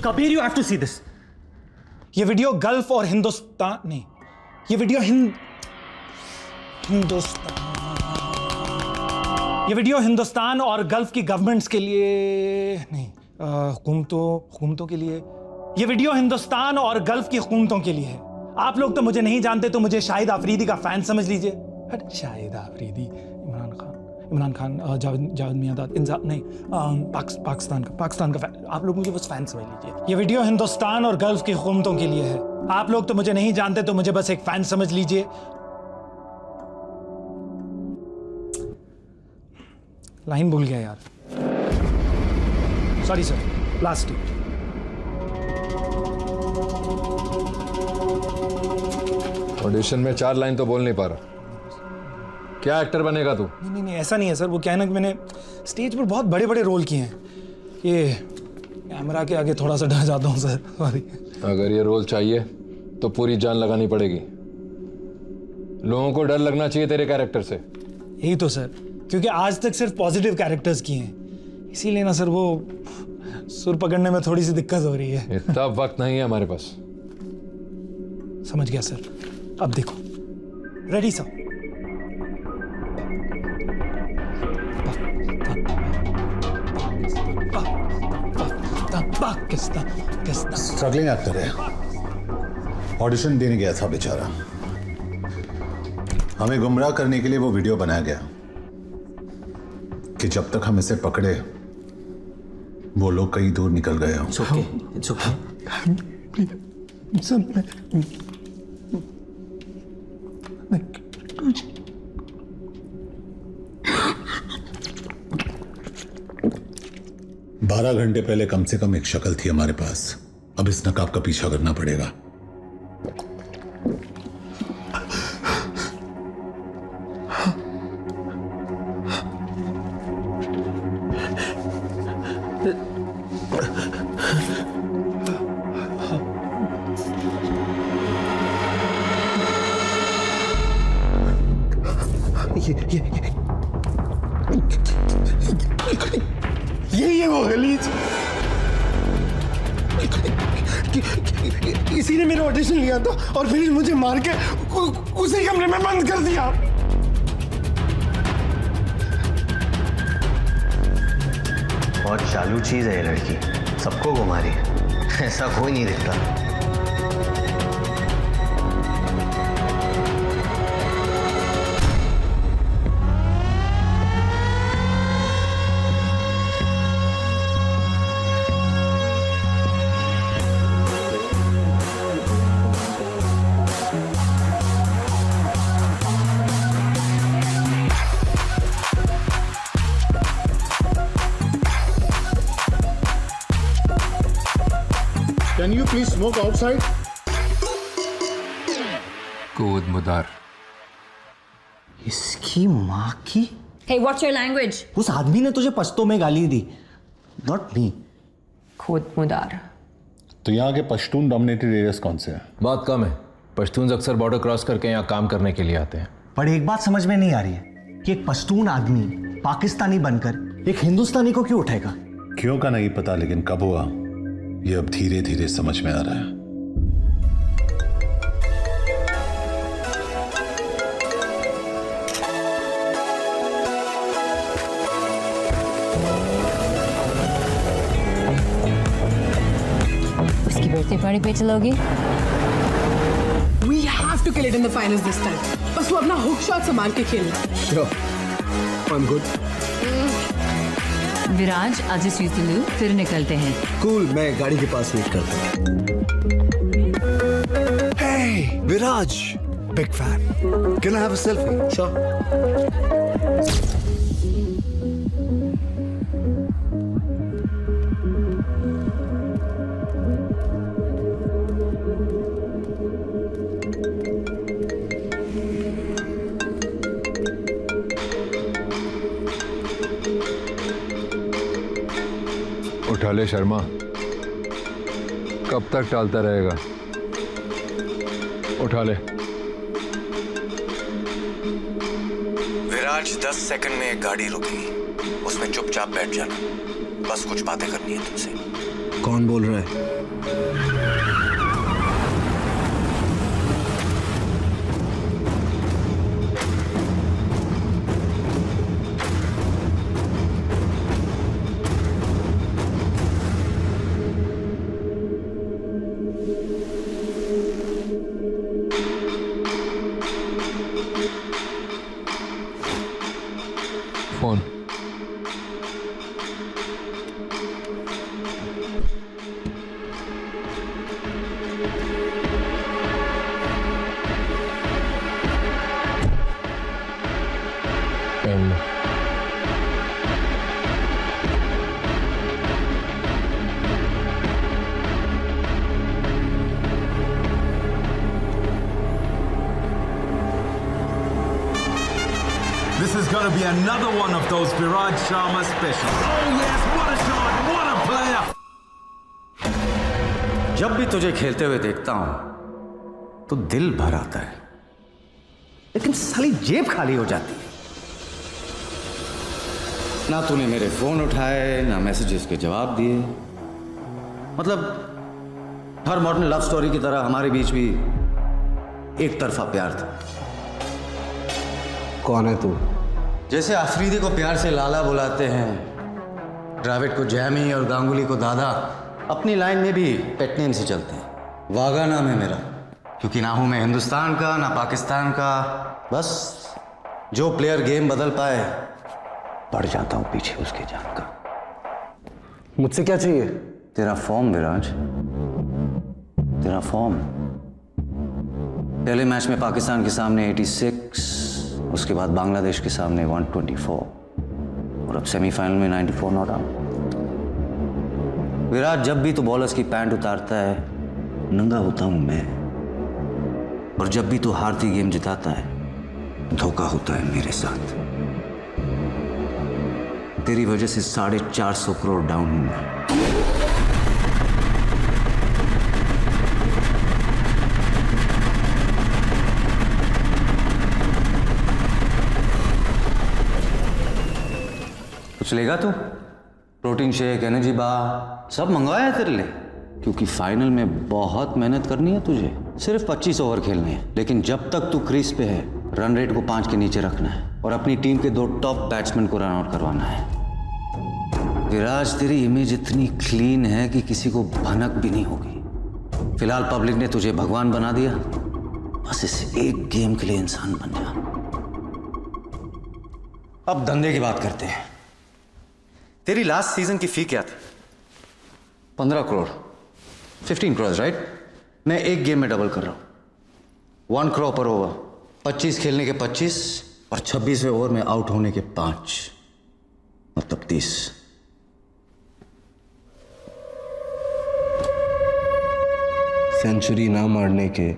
S11: Kabir, you have to see this. ये वीडियो गल्फ और हिंदुस्तान नहीं, ये वीडियो हिंदुस्तान और गल्फ की गवर्नमेंट्स के लिए नहीं, हुकूमतों के लिए। ये वीडियो हिंदुस्तान और गल्फ की हुकूमतों के लिए है। आप लोग तो मुझे नहीं जानते, तो मुझे शाहिद आफरीदी का फैन समझ लीजिए। शाहिद आफरीदी, इमरान खान, जावेद मियादाद, नहीं, पाकिस्तान का फैन। आप लोग मुझे बस फैन समझ लीजिए। ये वीडियो हिंदुस्तान और गल्फ की हुकूमतों के लिए है। आप लोग तो मुझे नहीं जानते, तो मुझे बस एक फैन समझ लीजिए। लाइन भूल गया यार, sorry sir, last week.
S9: Audition में 4 लाइन तो बोल नहीं पा रहा। क्या एक्टर बनेगा तू?
S11: नहीं, ऐसा नहीं है सर। वो क्या है ना कि मैंने स्टेज पर बहुत बड़े बड़े रोल किए हैं। ये कैमरा के आगे थोड़ा सा डर जाता हूँ सर, सॉरी।
S9: अगर ये रोल चाहिए तो पूरी जान लगानी पड़ेगी। लोगों को डर लगना चाहिए तेरे कैरेक्टर से।
S11: यही तो सर, क्योंकि आज तक सिर्फ पॉजिटिव कैरेक्टर्स किए हैं, इसीलिए ना सर वो सुर पकड़ने में थोड़ी सी दिक्कत हो रही है।
S9: इतना वक्त नहीं है हमारे पास।
S11: समझ गया सर। अब देखो, रेडी सर।
S2: स्ट्रगलिंग एक्टर है, ऑडिशन देने गया था बेचारा। हमें गुमराह करने के लिए वो वीडियो बनाया गया कि जब तक हम इसे पकड़े वो लोग कहीं दूर निकल गए हों।
S5: It's okay.
S2: बारह घंटे पहले कम से कम एक शक्ल थी हमारे पास। अब इस नकाब का पीछा करना पड़ेगा।
S7: यही है वो गलीज। इसी ने मेरा ऑडिशन लिया था और फिर मुझे मार के उसी कमरे में बंद कर दिया।
S6: बहुत चालू चीज है ये लड़की, सबको घुमा रही है, ऐसा कोई नहीं दिखता।
S2: Can you please smoke outside?
S9: कूद मुदार।
S5: इसकी माँ की।
S15: Hey, what's your language?
S5: उस आदमी ने तुझे पश्तो में गाली दी, not me.
S1: खुद मुदार।
S2: तो यहाँ के पश्तून डोमिनेटेड एरियाज कौन से हैं?
S9: बात कम है। पश्तून अक्सर बॉर्डर क्रॉस करके यहाँ काम करने के लिए आते हैं।
S5: पर एक बात समझ में नहीं आ रही है कि एक पश्तून आदमी पाकिस्तानी बनकर एक हिंदुस्तानी को क्यों उठाएगा?
S2: क्यों का नहीं पता, लेकिन कब हुआ ये अब धीरे धीरे समझ में आ रहा है।
S15: उसकी बर्थडे पार्टी पे चलोगी?
S12: We have to kill it in the finals this time. बस वो अपना हुक शॉट संभाल के खेलना।
S7: Sure, I'm good.
S15: Viraj, I'll just use the loo, फिर निकलते हैं।
S18: कूल, मैं गाड़ी के पास वेट करता हूँ। Hey, Viraj, big fan. Can I have a selfie?
S5: Sure.
S9: उठा ले शर्मा, कब तक टालता रहेगा? उठा ले।
S4: विराज 10 सेकंड में एक गाड़ी रुकी, उसमें चुपचाप बैठ जाना, बस कुछ बातें करनी है तुमसे।
S18: कौन बोल रहा है?
S9: Phone. Pen.
S21: This is going to be another one of those Viraj Sharma specials. Oh yes, what a shot, what a player!
S4: जब भी तुझे खेलते हुए देखता हूं तो दिल भर आता है, लेकिन साली जेब खाली हो जाती है। ना तूने मेरे फोन उठाए, ना मैसेजेस के जवाब दिए। मतलब हर मॉडर्न लव स्टोरी की तरह हमारे बीच भी एक तरफा प्यार था।
S18: कौन है तू?
S4: जैसे अफरीदी को प्यार से लाला बुलाते हैं, द्रविड़ को जैमी और गांगुली को दादा, अपनी लाइन में भी पेट नेम से चलते हैं। वागा नाम है मेरा, क्योंकि ना हूं मैं हिंदुस्तान का ना पाकिस्तान का। बस जो प्लेयर गेम बदल पाए, पड़ जाता हूं पीछे उसके जान का।
S18: मुझसे क्या चाहिए?
S4: तेरा फॉर्म विराज, तेरा फॉर्म। पहले मैच में पाकिस्तान के सामने 86, उसके बाद बांग्लादेश के सामने 124 और अब सेमीफाइनल में 94 नॉट आउट। विराट, जब भी तो बॉलर्स की पैंट उतारता है, नंगा होता हूं मैं, और जब भी तो हारती गेम जिताता है, धोखा होता है मेरे साथ। तेरी वजह से 450 करोड़ डाउन हूं मैं। कुछ लेगा तू? प्रोटीन शेक, एनर्जी बार सब मंगवाया तेरे लिए, क्योंकि फाइनल में बहुत मेहनत करनी है तुझे। सिर्फ 25 ओवर खेलने हैं, लेकिन जब तक तू क्रीज पे है, रन रेट को 5 के नीचे रखना है और अपनी टीम के 2 टॉप बैट्समैन को रन आउट करवाना है। विराज, तेरी इमेज इतनी क्लीन है कि किसी को भनक भी नहीं होगी। फिलहाल पब्लिक ने तुझे भगवान बना दिया, बस इस एक गेम के लिए इंसान बन जा। अब धंधे की बात करते हैं। तेरी लास्ट सीजन की फी क्या थी? 15 करोड़, 15 करोड़, राइट? मैं एक गेम में डबल कर रहा हूं, 1 करोड़ पर ओवर। 25 खेलने के 25 और 26वें ओवर में आउट होने के 5, मतलब 30।
S18: सेंचुरी ना मारने के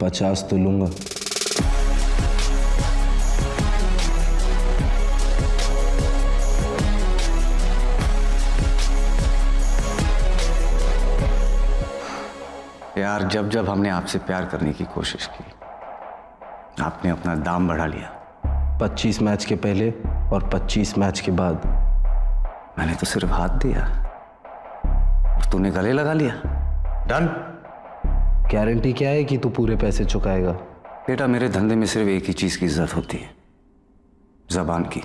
S18: 50 तो लूंगा।
S4: यार, जब जब हमने आपसे प्यार करने की कोशिश की, आपने अपना दाम बढ़ा लिया।
S18: 25 मैच के पहले और 25 मैच के बाद
S4: मैंने तो सिर्फ हाथ दिया और तूने गले लगा लिया। डन।
S18: गारंटी क्या है कि तू पूरे पैसे चुकाएगा?
S4: बेटा, मेरे धंधे में सिर्फ एक ही चीज की इज्जत होती है, जबान की।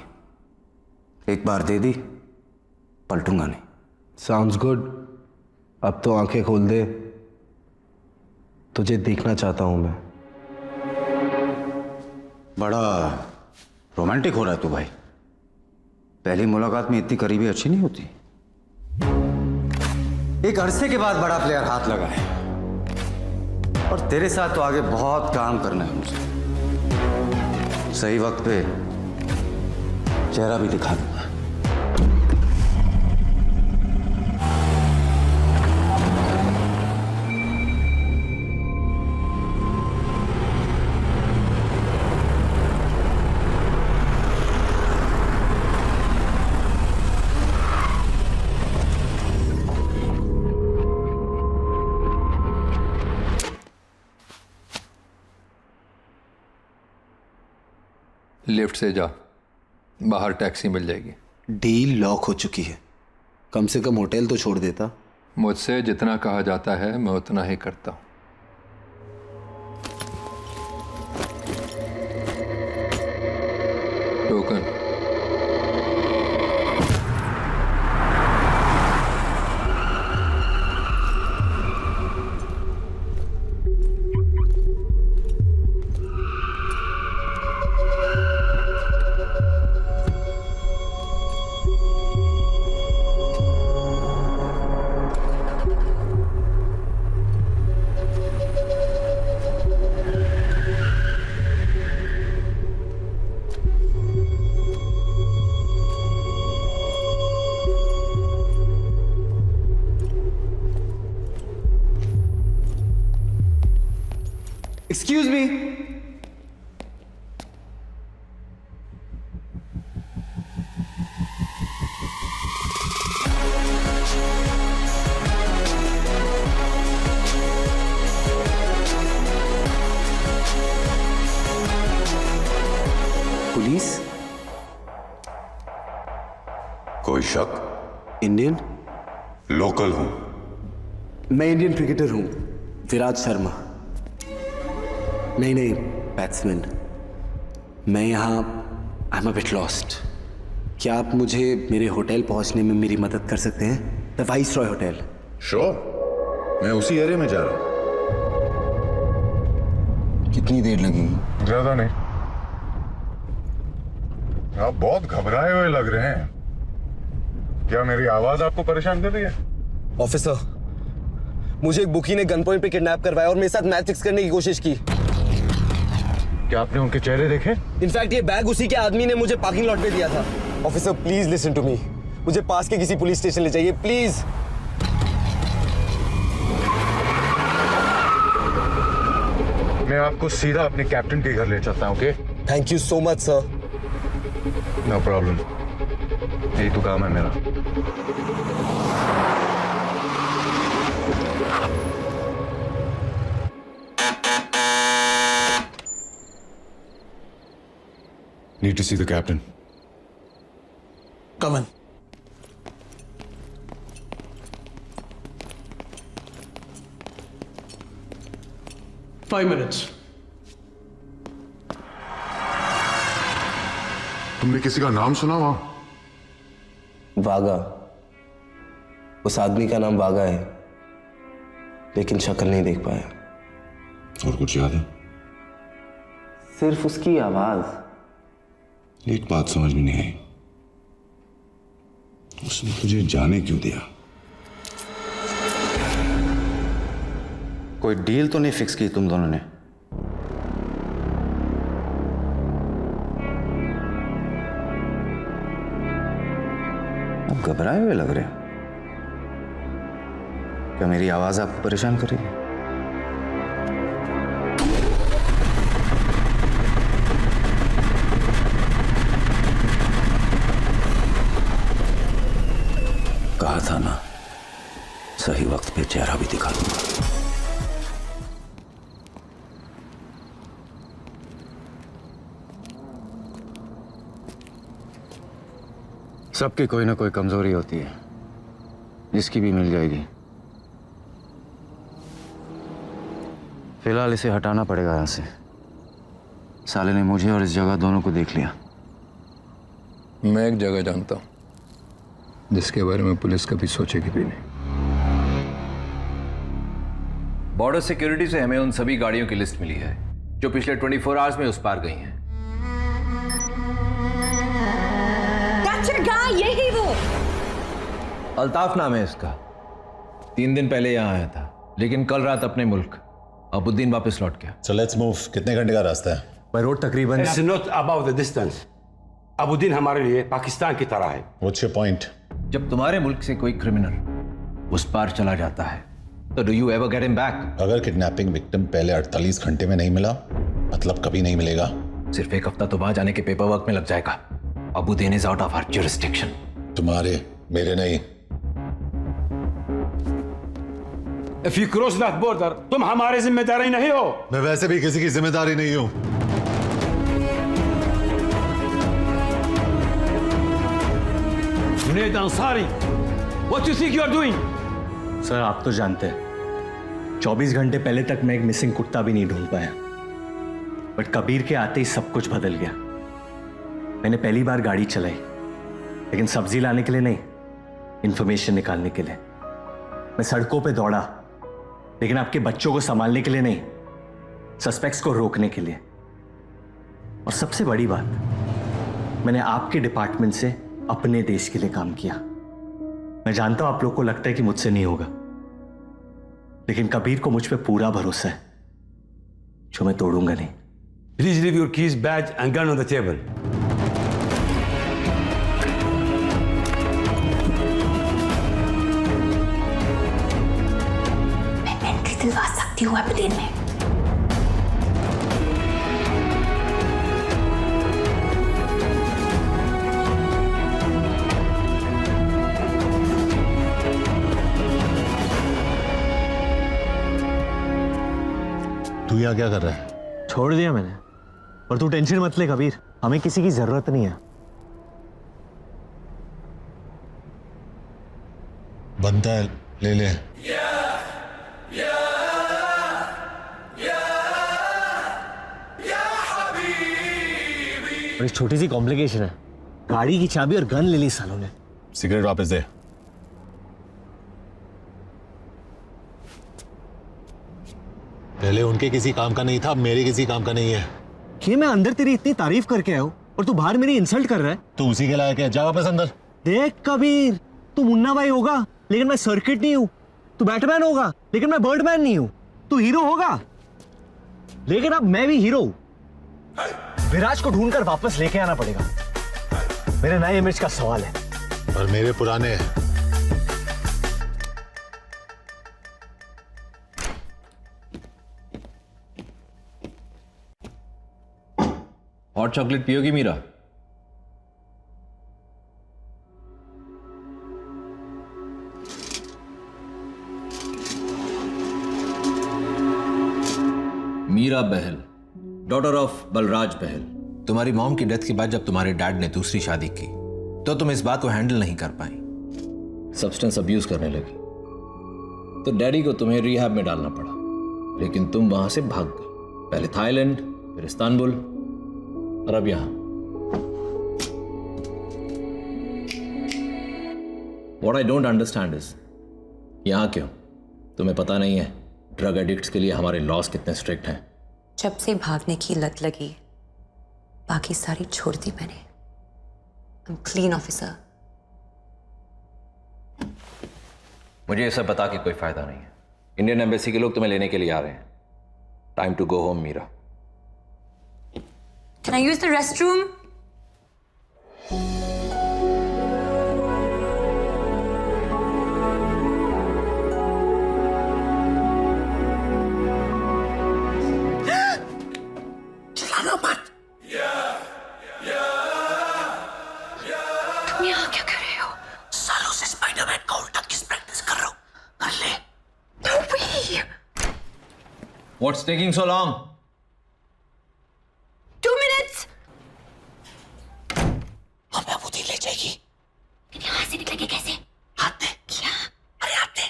S4: एक बार दे दी, पलटूंगा नहीं।
S18: Sounds good. अब तो आंखें खोल दे, तुझे देखना चाहता हूं मैं।
S4: बड़ा रोमांटिक हो रहा है तू भाई। पहली मुलाकात में इतनी करीबी अच्छी नहीं होती। एक अरसे के बाद बड़ा प्लेयर हाथ लगा है, और तेरे साथ तो आगे बहुत काम करना है मुझे। सही वक्त पे चेहरा भी दिखा दूंगा।
S9: लिफ्ट से जा, बाहर टैक्सी मिल जाएगी।
S10: डील लॉक हो चुकी है, कम से कम होटल तो छोड़ देता।
S9: मुझसे जितना कहा जाता है मैं उतना ही करता हूँ। टोकन।
S7: Excuse me.
S10: पुलिस?
S8: कोई शक?
S10: इंडियन?
S8: लोकल हूं।
S10: मैं इंडियन क्रिकेटर हूं, विराट शर्मा। नहीं, बैट्समैन। मैं यहाँ I am a bit lost. क्या आप मुझे मेरे होटल पहुंचने में मेरी मदद कर सकते हैं? The viceroy hotel.
S8: श्योर, मैं उसी एरिया में जा रहा हूं।
S10: कितनी देर लगेगी?
S8: ज्यादा नहीं। आप बहुत घबराए हुए लग रहे हैं। क्या मेरी आवाज आपको परेशान कर रही है?
S10: ऑफिसर, मुझे एक बुकी ने गन पॉइंट पे किडनैप करवाया और मेरे साथ मैच फिक्स करने की कोशिश की।
S8: क्या आपने उनके चेहरे देखे?
S10: इनफैक्ट ये बैग उसी के आदमी ने मुझे पार्किंग लॉट पे दिया था। Officer please listen to me, मुझे पास के किसी पुलिस स्टेशन ले जाइए प्लीज।
S8: मैं आपको सीधा अपने कैप्टन के घर ले चलता हूं। Okay?
S10: Thank you so much sir.
S8: No problem, यही तो काम है मेरा। Need to see the captain.
S11: Come in. Five minutes.
S8: तुमने किसी का नाम सुना वहां?
S10: वागा। उस आदमी का नाम वागा है, लेकिन शक्ल नहीं देख पाया।
S8: और कुछ याद है?
S10: सिर्फ उसकी आवाज।
S8: एक बात समझ में नहीं आई, उसने तुझे जाने क्यों दिया?
S6: कोई डील तो नहीं फिक्स की तुम दोनों ने? आप घबराए हुए लग रहे हो। क्या मेरी आवाज आपको परेशान कर रही है? कहा था ना, सही वक्त पे चेहरा भी दिखा दूंगा। सबकी कोई ना कोई कमजोरी होती है, जिसकी भी मिल जाएगी। फिलहाल इसे हटाना पड़ेगा यहां से। साले ने मुझे और इस जगह दोनों को देख लिया।
S9: मैं एक जगह जानता हूं जिसके बारे में पुलिस कभी सोचेगी भी नहीं।
S3: बॉर्डर सिक्योरिटी से हमें उन सभी गाड़ियों की लिस्ट मिली है जो पिछले 24 आवर्स में उस पार गई हैं।
S1: यही वो
S3: अल्ताफ नाम है इसका। 3 दिन पहले यहां आया था, लेकिन कल रात अपने मुल्क अबुद्दीन वापस लौट गया।
S2: So let's move. कितने घंटे का रास्ता है?
S6: बाय रोड तकरीबन।
S22: It's not about the distance. अबुद्दीन हमारे लिए पाकिस्तान की तरह है।
S2: What's your point?
S3: जब तुम्हारे मुल्क से कोई क्रिमिनल उस पार चला जाता है तो do you ever get him back?
S2: अगर किडनैपिंग विक्टिम पहले 48 घंटे में नहीं मिला, मतलब कभी नहीं मिलेगा।
S3: सिर्फ एक हफ्ता तो वहां जाने के पेपर वर्क में लग जाएगा। Abuddin is out of our jurisdiction.
S2: तुम्हारे, मेरे नहीं।
S22: If you cross that border, तुम हमारे जिम्मेदारी नहीं हो।
S2: मैं वैसे भी किसी की जिम्मेदारी नहीं हूं।
S22: Junaid Ansari, what do you think you are doing?
S14: Sir आप तो जानते हैं 24 घंटे पहले तक मैं एक मिसिंग कुत्ता भी नहीं ढूंढ पाया, बट कबीर के आते ही सब कुछ बदल गया। मैंने पहली बार गाड़ी चलाई, लेकिन सब्जी लाने के लिए नहीं, इंफॉर्मेशन निकालने के लिए। मैं सड़कों पे दौड़ा, लेकिन आपके बच्चों को संभालने के लिए नहीं, सस्पेक्ट्स को रोकने के लिए। और सबसे बड़ी बात, मैंने आपके डिपार्टमेंट से अपने देश के लिए काम किया। मैं जानता हूं आप लोग को लगता है कि मुझसे नहीं होगा, लेकिन कबीर को मुझ पे पूरा भरोसा है, जो मैं तोड़ूंगा नहीं।
S22: Please leave your keys, badge and gun on the table.
S1: मैं एंट्री दिलवा सकती हूँ अबुद्दीन में।
S2: तू यहाँ क्या कर रहा है?
S14: छोड़ दिया मैंने, और तू टेंशन मत ले कबीर, हमें किसी की जरूरत नहीं है।
S2: बनता है, ले ले।
S14: और एक छोटी सी कॉम्प्लिकेशन है, गाड़ी की चाबी और गन ले ली सालों ने।
S2: सिगरेट वापस दे। पहले उनके किसी काम का नहीं था, अब मेरे किसी काम का नहीं है।
S14: कि मैं अंदर तेरी इतनी तारीफ करके आया हूं और तू बाहर मेरी इंसल्ट कर रहा है।
S2: तू उसी के लायक है, जा वापस अंदर।
S14: देख कबीर, तू मुन्ना भाई होगा लेकिन मैं सर्किट नहीं हूं, तू बैटमैन होगा लेकिन मैं बर्डमैन नहीं हूं, तू हीरो होगा लेकिन अब मैं भी हीरो हूं। विराज को ढूंढकर वापस लेके आना पड़ेगा, मेरे नए इमेज का सवाल है।
S2: और मेरे पुराने
S3: हॉट चॉकलेट पियोगी मीरा? Meera Behl, daughter of Balraj Behl. तुम्हारी मॉम की डेथ के बाद जब तुम्हारे डैड ने दूसरी शादी की तो तुम इस बात को हैंडल नहीं कर पाई, सब्सटेंस अब्यूज करने लगी, तो डैडी को तुम्हें रिहैब में डालना पड़ा, लेकिन तुम वहां से भाग गए। पहले थाईलैंड, फिर इस्तांबुल और अब यहां। What I don't understand is, यहां क्यों? तुम्हें पता नहीं है ड्रग एडिक्ट्स के लिए हमारे लॉस कितने स्ट्रिक्ट हैं।
S1: जब से भागने की लत लगी, बाकी सारी छोड़ दी मैंने। I'm clean officer.
S3: मुझे ये सब बता के कोई फायदा नहीं है। इंडियन एम्बेसी के लोग तुम्हें लेने के लिए आ रहे हैं। Time to go home Meera.
S1: Can I use the restroom?
S5: चिल्लाना मत।
S1: तुम यहाँ क्या कर रहे हो?
S5: सालों से स्पाइडरमैन का उल्टा किस प्रैक्टिस कर रहा हूं, कर ले।
S1: No way!
S3: What's taking so long?
S1: 2 minutes!
S5: हमें अबुद्दीन ले जाएगी।
S1: यहाँ से निकलेंगे कैसे?
S5: हाथ दे।
S1: क्या?
S5: अरे हाथ दे।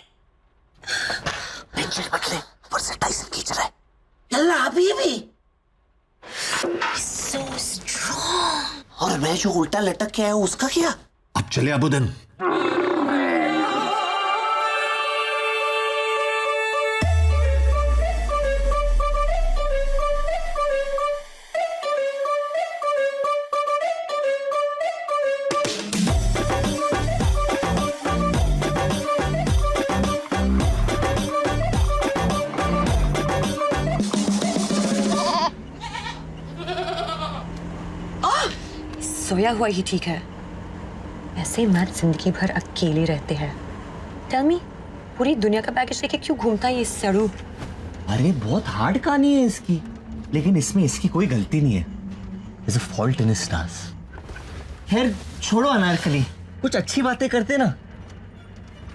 S5: पेंसिल मत ले, ऊपर से टाइसन खींच रहा है। यल्ला अभी भी।
S1: So strong.
S5: और मैं जो उल्टा लटक के आया हूं, उसका क्या?
S2: अब चले अबुद्दीन।
S1: सोया हुआ ही ठीक है। ऐसे मर्द जिंदगी भर अकेले रहते हैं। टेल मी, पूरी दुनिया का पैकेज लेके क्यों घूमता है ये सड़ू?
S14: अरे बहुत हार्ड कहानी है इसकी, लेकिन इसमें इसकी कोई गलती नहीं है। There's a fault in his stars. खैर छोड़ो अनारकली, कुछ अच्छी बातें करते ना।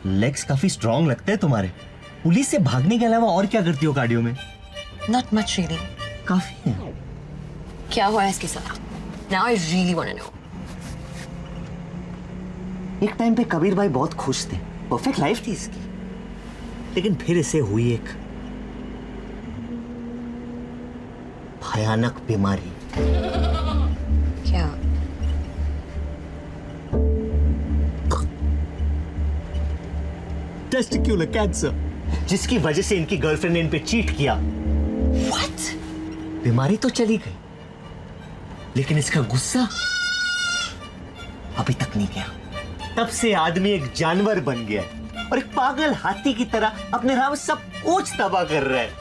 S14: लेग्स काफी स्ट्रॉन्ग लगते हैं तुम्हारे। पुलिस से भागने के अलावा और क्या करती हो कार्डियो में?
S1: Not much really.
S14: काफी है।
S1: क्या हुआ है इसके साथ? Now I really want to know.
S5: एक टाइम पे कबीर भाई बहुत खुश थे, परफेक्ट लाइफ थी इसकी, लेकिन फिर इसे हुई एक भयानक बीमारी।
S1: क्या?
S5: टेस्टिक्युलर कैंसर, जिसकी वजह से इनकी गर्लफ्रेंड ने इन पे चीट किया। What? बीमारी तो चली गई, लेकिन इसका गुस्सा अभी तक नहीं गया। तब से आदमी एक जानवर बन गया और एक पागल हाथी की तरह अपने राह में सब कुछ तबाह कर रहा है।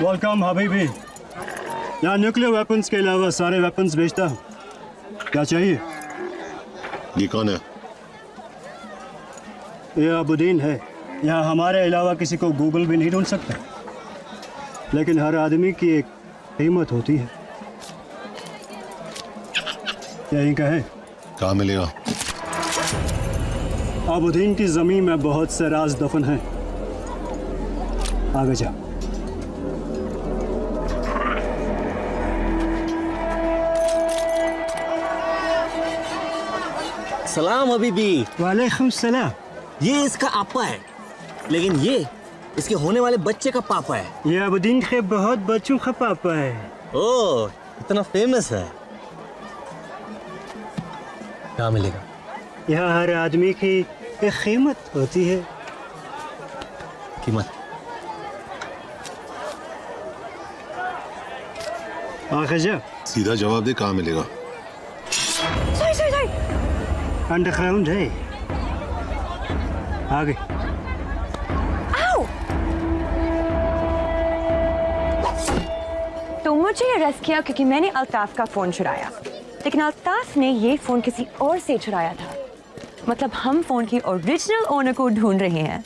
S13: वेलकम हबीबी। यहाँ न्यूक्लियर वेपन्स के अलावा सारे वेपन्स बेचता हूँ। क्या चाहिए?
S2: ये कौन है?
S13: ये अबुद्दीन है। यहाँ हमारे अलावा किसी को गूगल भी नहीं ढूंढ सकता, लेकिन हर आदमी की एक कीमत होती है। यहीं का है।
S2: कहाँ मिलेगा?
S13: अबुद्दीन की जमीन में बहुत से राज दफन हैं। आगे जा।
S5: सलाम हबीबी।
S13: वालेकुम सलाम।
S5: ये इसका आपा है, लेकिन ये इसके होने वाले बच्चे का पापा है।
S13: ये अबुद्दीन के बहुत बच्चों का पापा है।
S5: ओह, इतना फेमस है। क्या मिलेगा?
S13: यहाँ हर आदमी की एक कीमत होती है।
S5: कीमत?
S13: आखिर
S2: सीधा जवाब दे, कहाँ मिलेगा?
S1: सॉरी
S13: अंडरग्राउंड है। आगे।
S1: आओ। तो मुझे अरेस्ट किया क्योंकि मैंने अल्ताफ का फोन चुराया, लेकिन अल्ताफ ने ये फोन किसी और से चुराया था। मतलब हम फोन की ओरिजिनल ओनर को ढूंढ रहे हैं।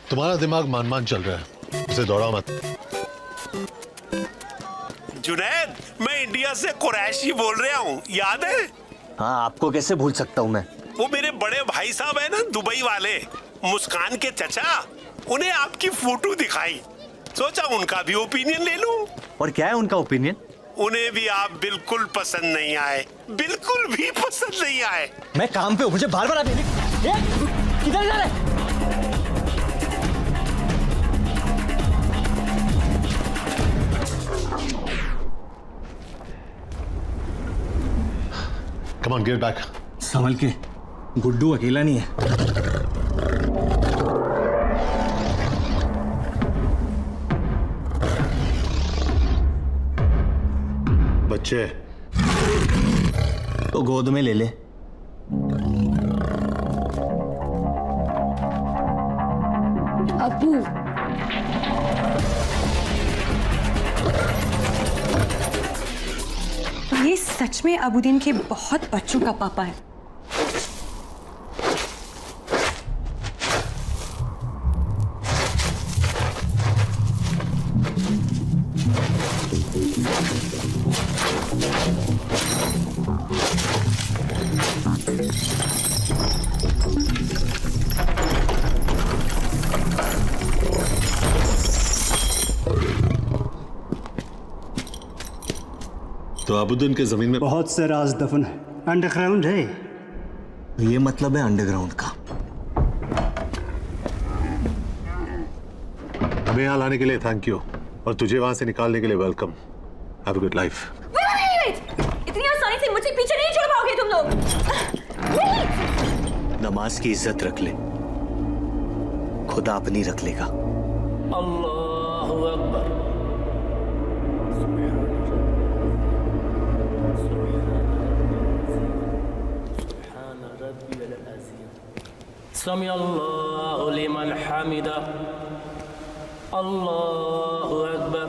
S2: तुम्हारा दिमाग मान चल रहा है, उसे दौड़ा मत।
S17: जुनैद, मैं इंडिया से कुरैशी बोल रहा हूँ, याद है?
S6: हाँ, आपको कैसे भूल सकता हूँ मैं?
S17: वो मेरे बड़े भाई साहब है ना, दुबई वाले, मुस्कान के चचा, उन्हें आपकी फोटो दिखाई, सोचा उनका भी ओपिनियन ले लूं।
S6: और क्या है उनका ओपिनियन?
S17: उन्हें भी आप बिल्कुल पसंद नहीं आए, बिल्कुल भी पसंद नहीं आए।
S6: मैं काम पे हूँ, मुझे बार बार आप किधर जा रहे?
S2: Come on, get back.
S16: संभल के, गुड्डू अकेला नहीं है।
S2: बच्चे
S6: तो गोद में ले ले।
S1: अबू, ये सच में अबूदीन के बहुत बच्चों का पापा है।
S2: तो अबूदीन के जमीन में
S13: बहुत से राज दफन है। अंडरग्राउंड है।
S6: ये मतलब है अंडरग्राउंड का।
S2: हमें यहाँ लाने के लिए थैंक यू, और तुझे वहां से निकालने के लिए welcome. Have a good life.
S1: इतनी आसानी से मुझे पीछे नहीं छोड़ पाओगे तुम लोग।
S6: नमाज की इज्जत रख ले, खुदा अपनी रख लेगा।
S19: अल्लाहु अकबर। समी अल्लाहु लिमन हमिदा। अल्लाहु अकबर।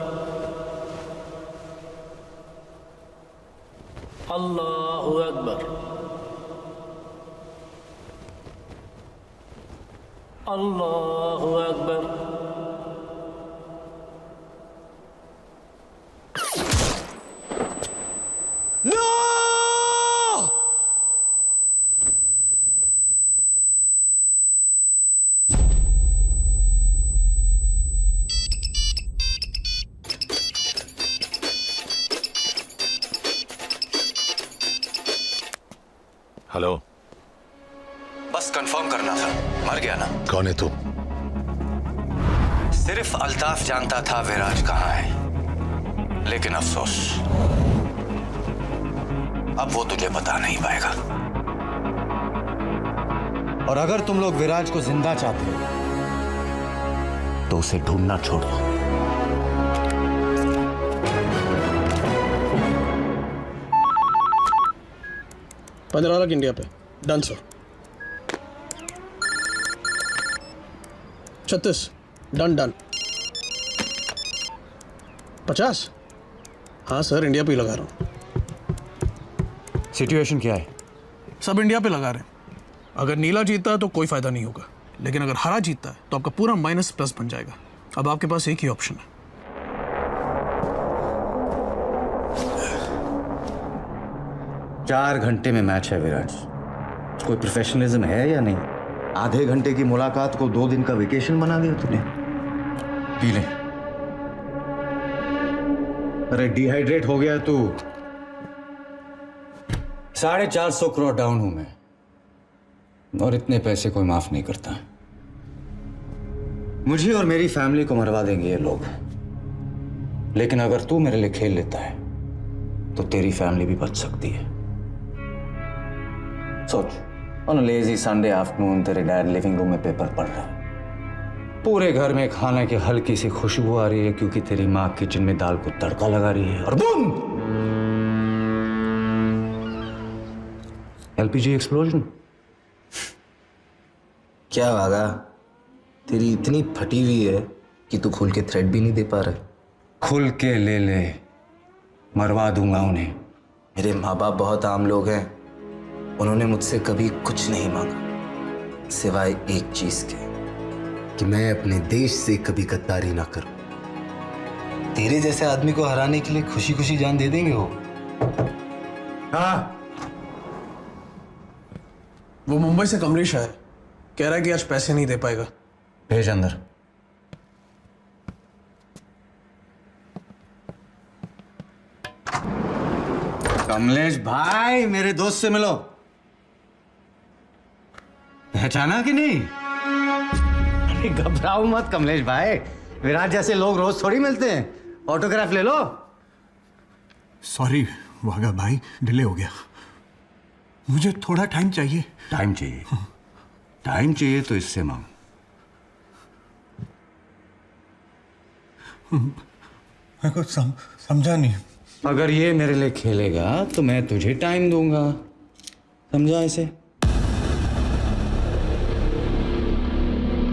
S19: अल्लाहु अकबर। अल्लाहु अकबर।
S6: नो!
S2: हेलो,
S23: बस कंफर्म करना था, मर गया ना?
S2: कौन है तू?
S23: सिर्फ अल्ताफ जानता था विराज कहाँ है, लेकिन अफसोस अब वो तुझे बता नहीं पाएगा।
S24: और अगर तुम लोग विराज को जिंदा चाहते हो
S23: तो उसे ढूंढना छोड़ दो।
S25: $15 इंडिया पे। Done sir. 36 डन। 50? हाँ सर, इंडिया पे ही लगा रहा हूँ।
S24: सिचुएशन क्या है?
S25: सब इंडिया पे लगा रहे हैं। अगर नीला जीतता है तो कोई फायदा नहीं होगा, लेकिन अगर हरा जीतता है तो आपका पूरा माइनस प्लस बन जाएगा। अब आपके पास एक ही ऑप्शन है।
S24: चार घंटे में मैच है विराज। कोई प्रोफेशनलिज्म है या नहीं? आधे घंटे की मुलाकात को 2 दिन का वेकेशन बना दिया तूने। पी ले। अरे डिहाइड्रेट हो गया तू। 450 करोड़ डाउन हूं मैं, और इतने पैसे कोई माफ नहीं करता। मुझे और मेरी फैमिली को मरवा देंगे ये लोग, लेकिन अगर तू मेरे लिए खेल लेता है तो तेरी फैमिली भी बच सकती है। सोच, ऑन लेजी संडे आफ्टरनून तेरे डैड लिविंग रूम में पेपर पढ़ रहा है। पूरे घर में खाने की हल्की सी खुशबू आ रही है क्योंकि तेरी माँ किचन में दाल को तड़का लगा रही है, और बूम, एलपीजी एक्सप्लोजन। क्या वागा, तेरी इतनी फटी हुई है कि तू खुल के थ्रेड भी नहीं दे पा रहा। खुल के ले ले, मरवा दूंगा उन्हें। मेरे माँ बाप बहुत आम लोग हैं, उन्होंने मुझसे कभी कुछ नहीं मांगा सिवाय एक चीज के, कि मैं अपने देश से कभी गद्दारी ना करूं। तेरे जैसे आदमी को हराने के लिए खुशी खुशी जान दे देंगे वो।
S25: हाँ, वो मुंबई से कमलेश आया, कह रहा है कि आज पैसे नहीं दे पाएगा।
S24: भेज अंदर। कमलेश भाई, मेरे दोस्त से मिलो। पहचाना कि नहीं? अरे घबराओ मत कमलेश भाई, विराट जैसे लोग रोज थोड़ी मिलते हैं। ऑटोग्राफ ले लो।
S8: सॉरी वागा भाई, डिले हो गया। मुझे थोड़ा टाइम चाहिए।
S24: टाइम चाहिए? टाइम चाहिए तो इससे मांग।
S8: मैं कुछ समझा नहीं।
S24: अगर ये मेरे लिए खेलेगा तो मैं तुझे टाइम दूंगा, समझा इसे?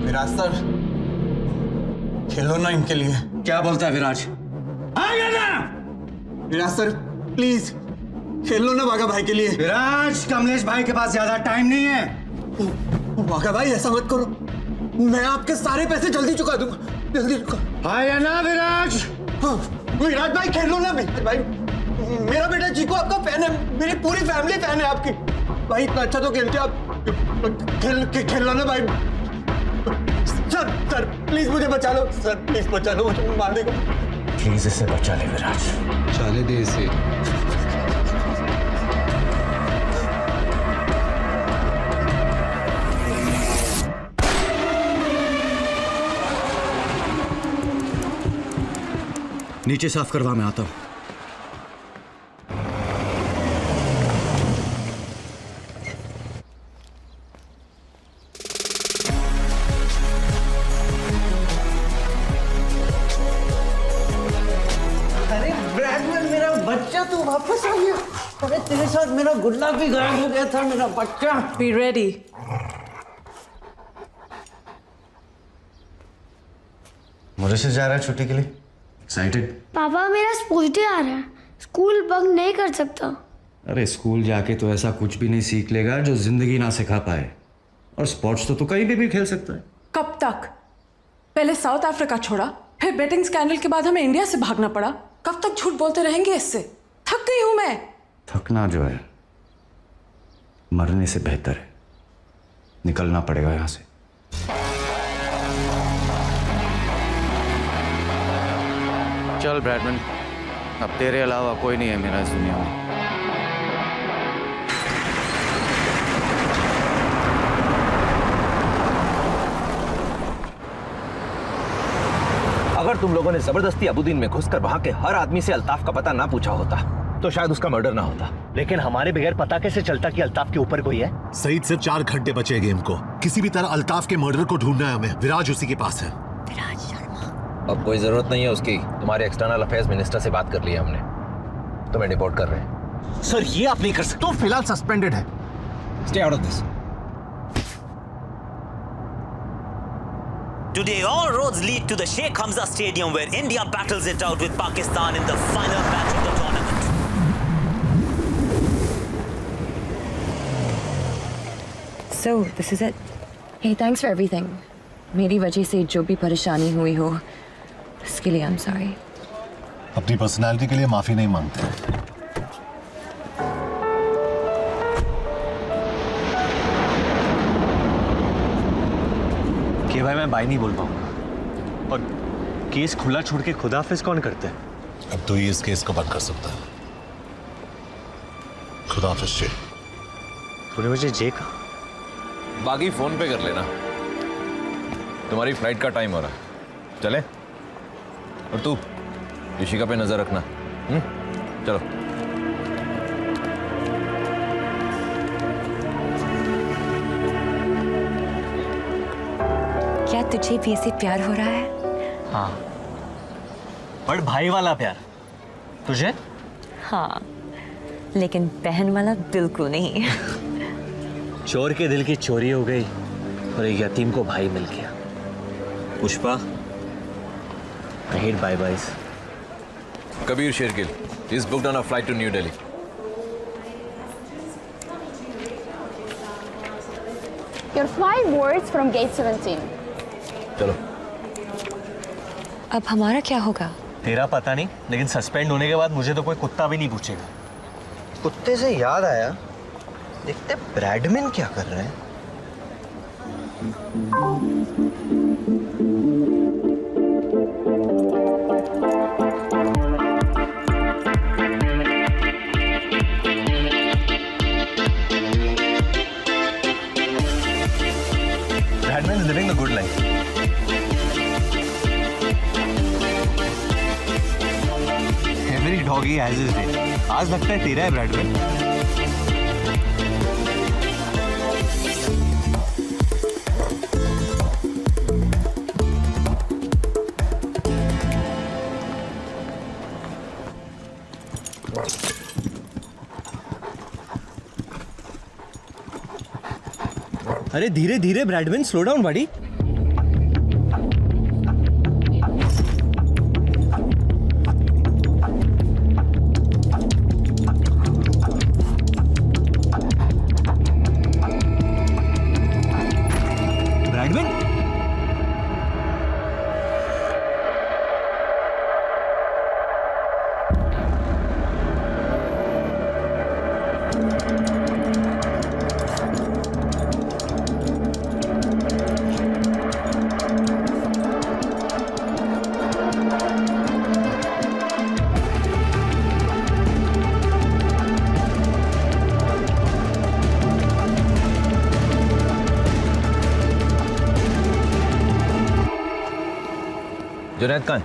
S8: विराज सर, खेलो ना इनके लिए।
S24: क्या बोलता है विराज?
S8: विराज सर प्लीज खेलो ना वागा भाई के लिए।
S24: विराज, कमलेश भाई के पास ज्यादा टाइम नहीं है।
S8: वागा भाई ऐसा मत करो, मैं आपके सारे पैसे जल्दी चुका दूंगा, जल्दी चुका।
S24: हाँ या ना विराज?
S8: हाँ विराज भाई खेलो ना भाई, मेरा बेटा चीकू आपका फैन है, मेरी पूरी फैमिली फैन है आपकी। भाई इतना अच्छा तो खेलते आप, खेल लो ना भाई। सर प्लीज मुझे बचा लो, सर प्लीज बचा लो, मुझे मार देगा।
S24: प्लीज इसे बचा ले विराज,
S10: चाले दे इसे।
S24: नीचे साफ करवा, मैं आता हूं।
S5: अरे ब्रैडमैन, मेरा बच्चा तू वापस आ गया। अरे तेरे साथ मेरा गुल्ला भी गायब हो गया था, मेरा बच्चा।
S12: Be ready.
S24: मॉरिशस जा रहा है छुट्टी के लिए? एक्साइटेड?
S15: पापा मेरा स्पोर्ट्स डे आ रहा है, स्कूल बंक नहीं कर सकता।
S24: अरे स्कूल जाके तो ऐसा कुछ भी नहीं सीख लेगा जो जिंदगी ना सिखा पाए। और स्पोर्ट्स तो तू कहीं भी खेल सकता है।
S12: कब तक? पहले साउथ अफ्रीका छोड़ा, फिर बेटिंग स्कैंडल के बाद हमें इंडिया से भागना पड़ा। कब तक झूठ बोलते रहेंगे? इससे थक गई हूं मैं।
S24: थकना जो है मरने से बेहतर है। निकलना पड़ेगा यहां से। चल ब्रैडमैन, अब तेरे अलावा कोई नहीं है मेरा इस दुनिया में।
S3: अगर तुम लोगों ने जबरदस्ती अबुद्दीन में घुसकर वहां के हर आदमी से अल्ताफ का पता ना पूछा होता तो शायद उसका मर्डर ना होता।
S16: लेकिन हमारे बगैर पता कैसे चलता कि अल्ताफ के ऊपर कोई है?
S2: सईद, सिर्फ 4 घंटे बचे गेम को। किसी भी तरह अल्ताफ के मर्डर को ढूंढना है हमें। विराज उसी के पास है।
S3: अब कोई जरूरत नहीं है उसकी। तुम्हारे एक्सटर्नल अफेयर्स मिनिस्टर से बात कर ली हमने, तुम्हें डिपोर्ट कर रहे हैं।
S16: सर ये आप नहीं कर सकते।
S2: तो फिलहाल सस्पेंडेड है।
S3: Stay out of this.
S5: Today, all roads lead to the Sheikh Hamza Stadium, where India battles it out with Pakistan in the final match of the tournament.
S1: So, this is it. Hey, thanks for everything. मेरी वजह से जो भी परेशानी हुई हो, इसके लिए I'm sorry.
S2: अपनी पर्सनालिटी के लिए माफी नहीं मांगते।
S14: कि भाई मैं बाय नहीं बोल पाऊंगा। और केस खुला छोड़ के खुदाफिज कौन करता है?
S2: अब तो ही इस केस को बंद कर सकता है। खुदाफिज जे।
S14: तूने मुझे जे कहा?
S3: बाकी फोन पे कर लेना। तुम्हारी फ्लाइट का टाइम हो रहा है, चले? और तू ऋषिका पे नजर रखना। चलो।
S1: क्या तुझे भी ऐसे प्यार हो रहा है?
S14: हाँ, बड़ भाई वाला प्यार। तुझे?
S1: हाँ, लेकिन बहन वाला बिल्कुल नहीं।
S14: चोर के दिल की चोरी हो गई और एक यतीम को भाई मिल गया। Pushpa, I hate bye-byes.
S3: Kabir Shergill, he's booked on a flight to New Delhi.
S4: Your flight boards from gate 17.
S3: चलो।
S1: अब हमारा क्या होगा?
S14: तेरा पता नहीं, लेकिन सस्पेंड होने के बाद मुझे तो कोई कुत्ता भी नहीं पूछेगा।
S6: कुत्ते से याद आया, देखते ब्रैडमैन क्या कर रहे हैं।
S14: Bradman is living a good life. Every doggy has his day. आज लगता है तेरा है ब्रैडमैन। अरे धीरे धीरे ब्रैडमैन, स्लो डाउन बड़ी। Bradman,
S3: Junaid Khan,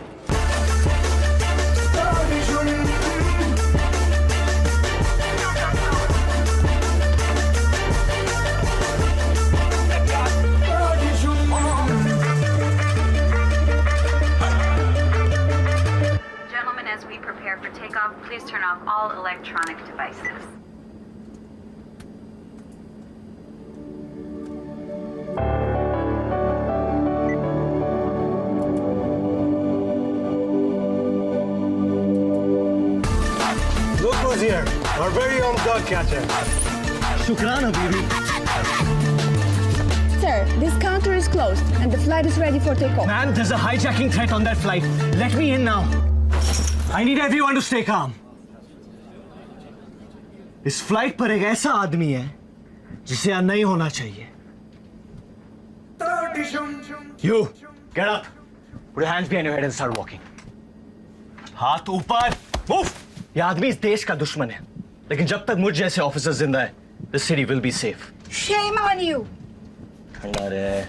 S7: Gentlemen, as we prepare for takeoff, please turn off all electronic devices.
S11: Look who's here, our very own dog catcher.
S14: शुक्राना baby.
S4: Sir, this counter is closed and the flight is ready for takeoff.
S14: Man, there's a hijacking threat on that flight. Let me in now. I need everyone to stay calm. इस फ्लाइट पर एक ऐसा आदमी है जिसे यहाँ नहीं होना चाहिए। You, get up. Put your hands behind your head and start walking. हाथ ऊपर, move. ये आदमी इस देश का दुश्मन है, लेकिन जब तक मुझ जैसे ऑफिसर जिंदा है, the city will be safe.
S4: Shame on you.
S14: ठंडा रहे।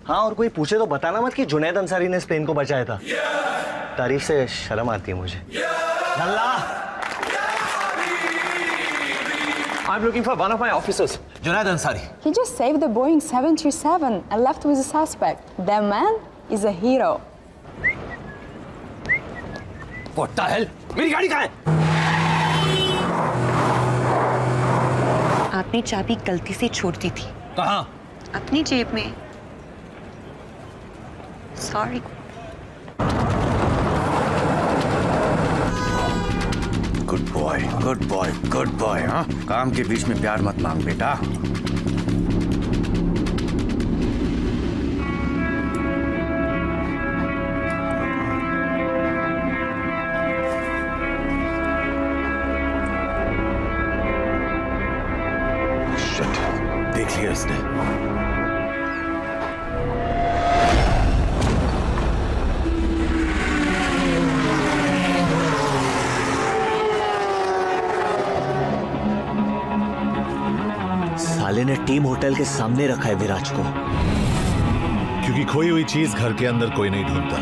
S14: हाँ, और कोई पूछे तो बताना मत कि जुनैद अंसारी ने स्पेन को बचाया था। तारीफ से शर्म आती है मुझे। अल्लाह! I'm looking for one of my officers, Junaid Ansari.
S4: He just saved the Boeing 737 and left with a suspect. That man is a hero.
S14: What the hell? मेरी गाड़ी कहाँ है?
S1: आपने चाबी गलती से छोड़ दी थी।
S14: कहाँ?
S1: अपनी जेब में। Sorry.
S23: Good boy, good boy, good boy. हाँ, काम के बीच में प्यार मत मांग बेटा। शिट, देख लिया इसने।
S14: साले ने टीम होटल के सामने रखा है विराज को।
S2: क्योंकि खोई हुई चीज घर के अंदर कोई नहीं ढूंढता।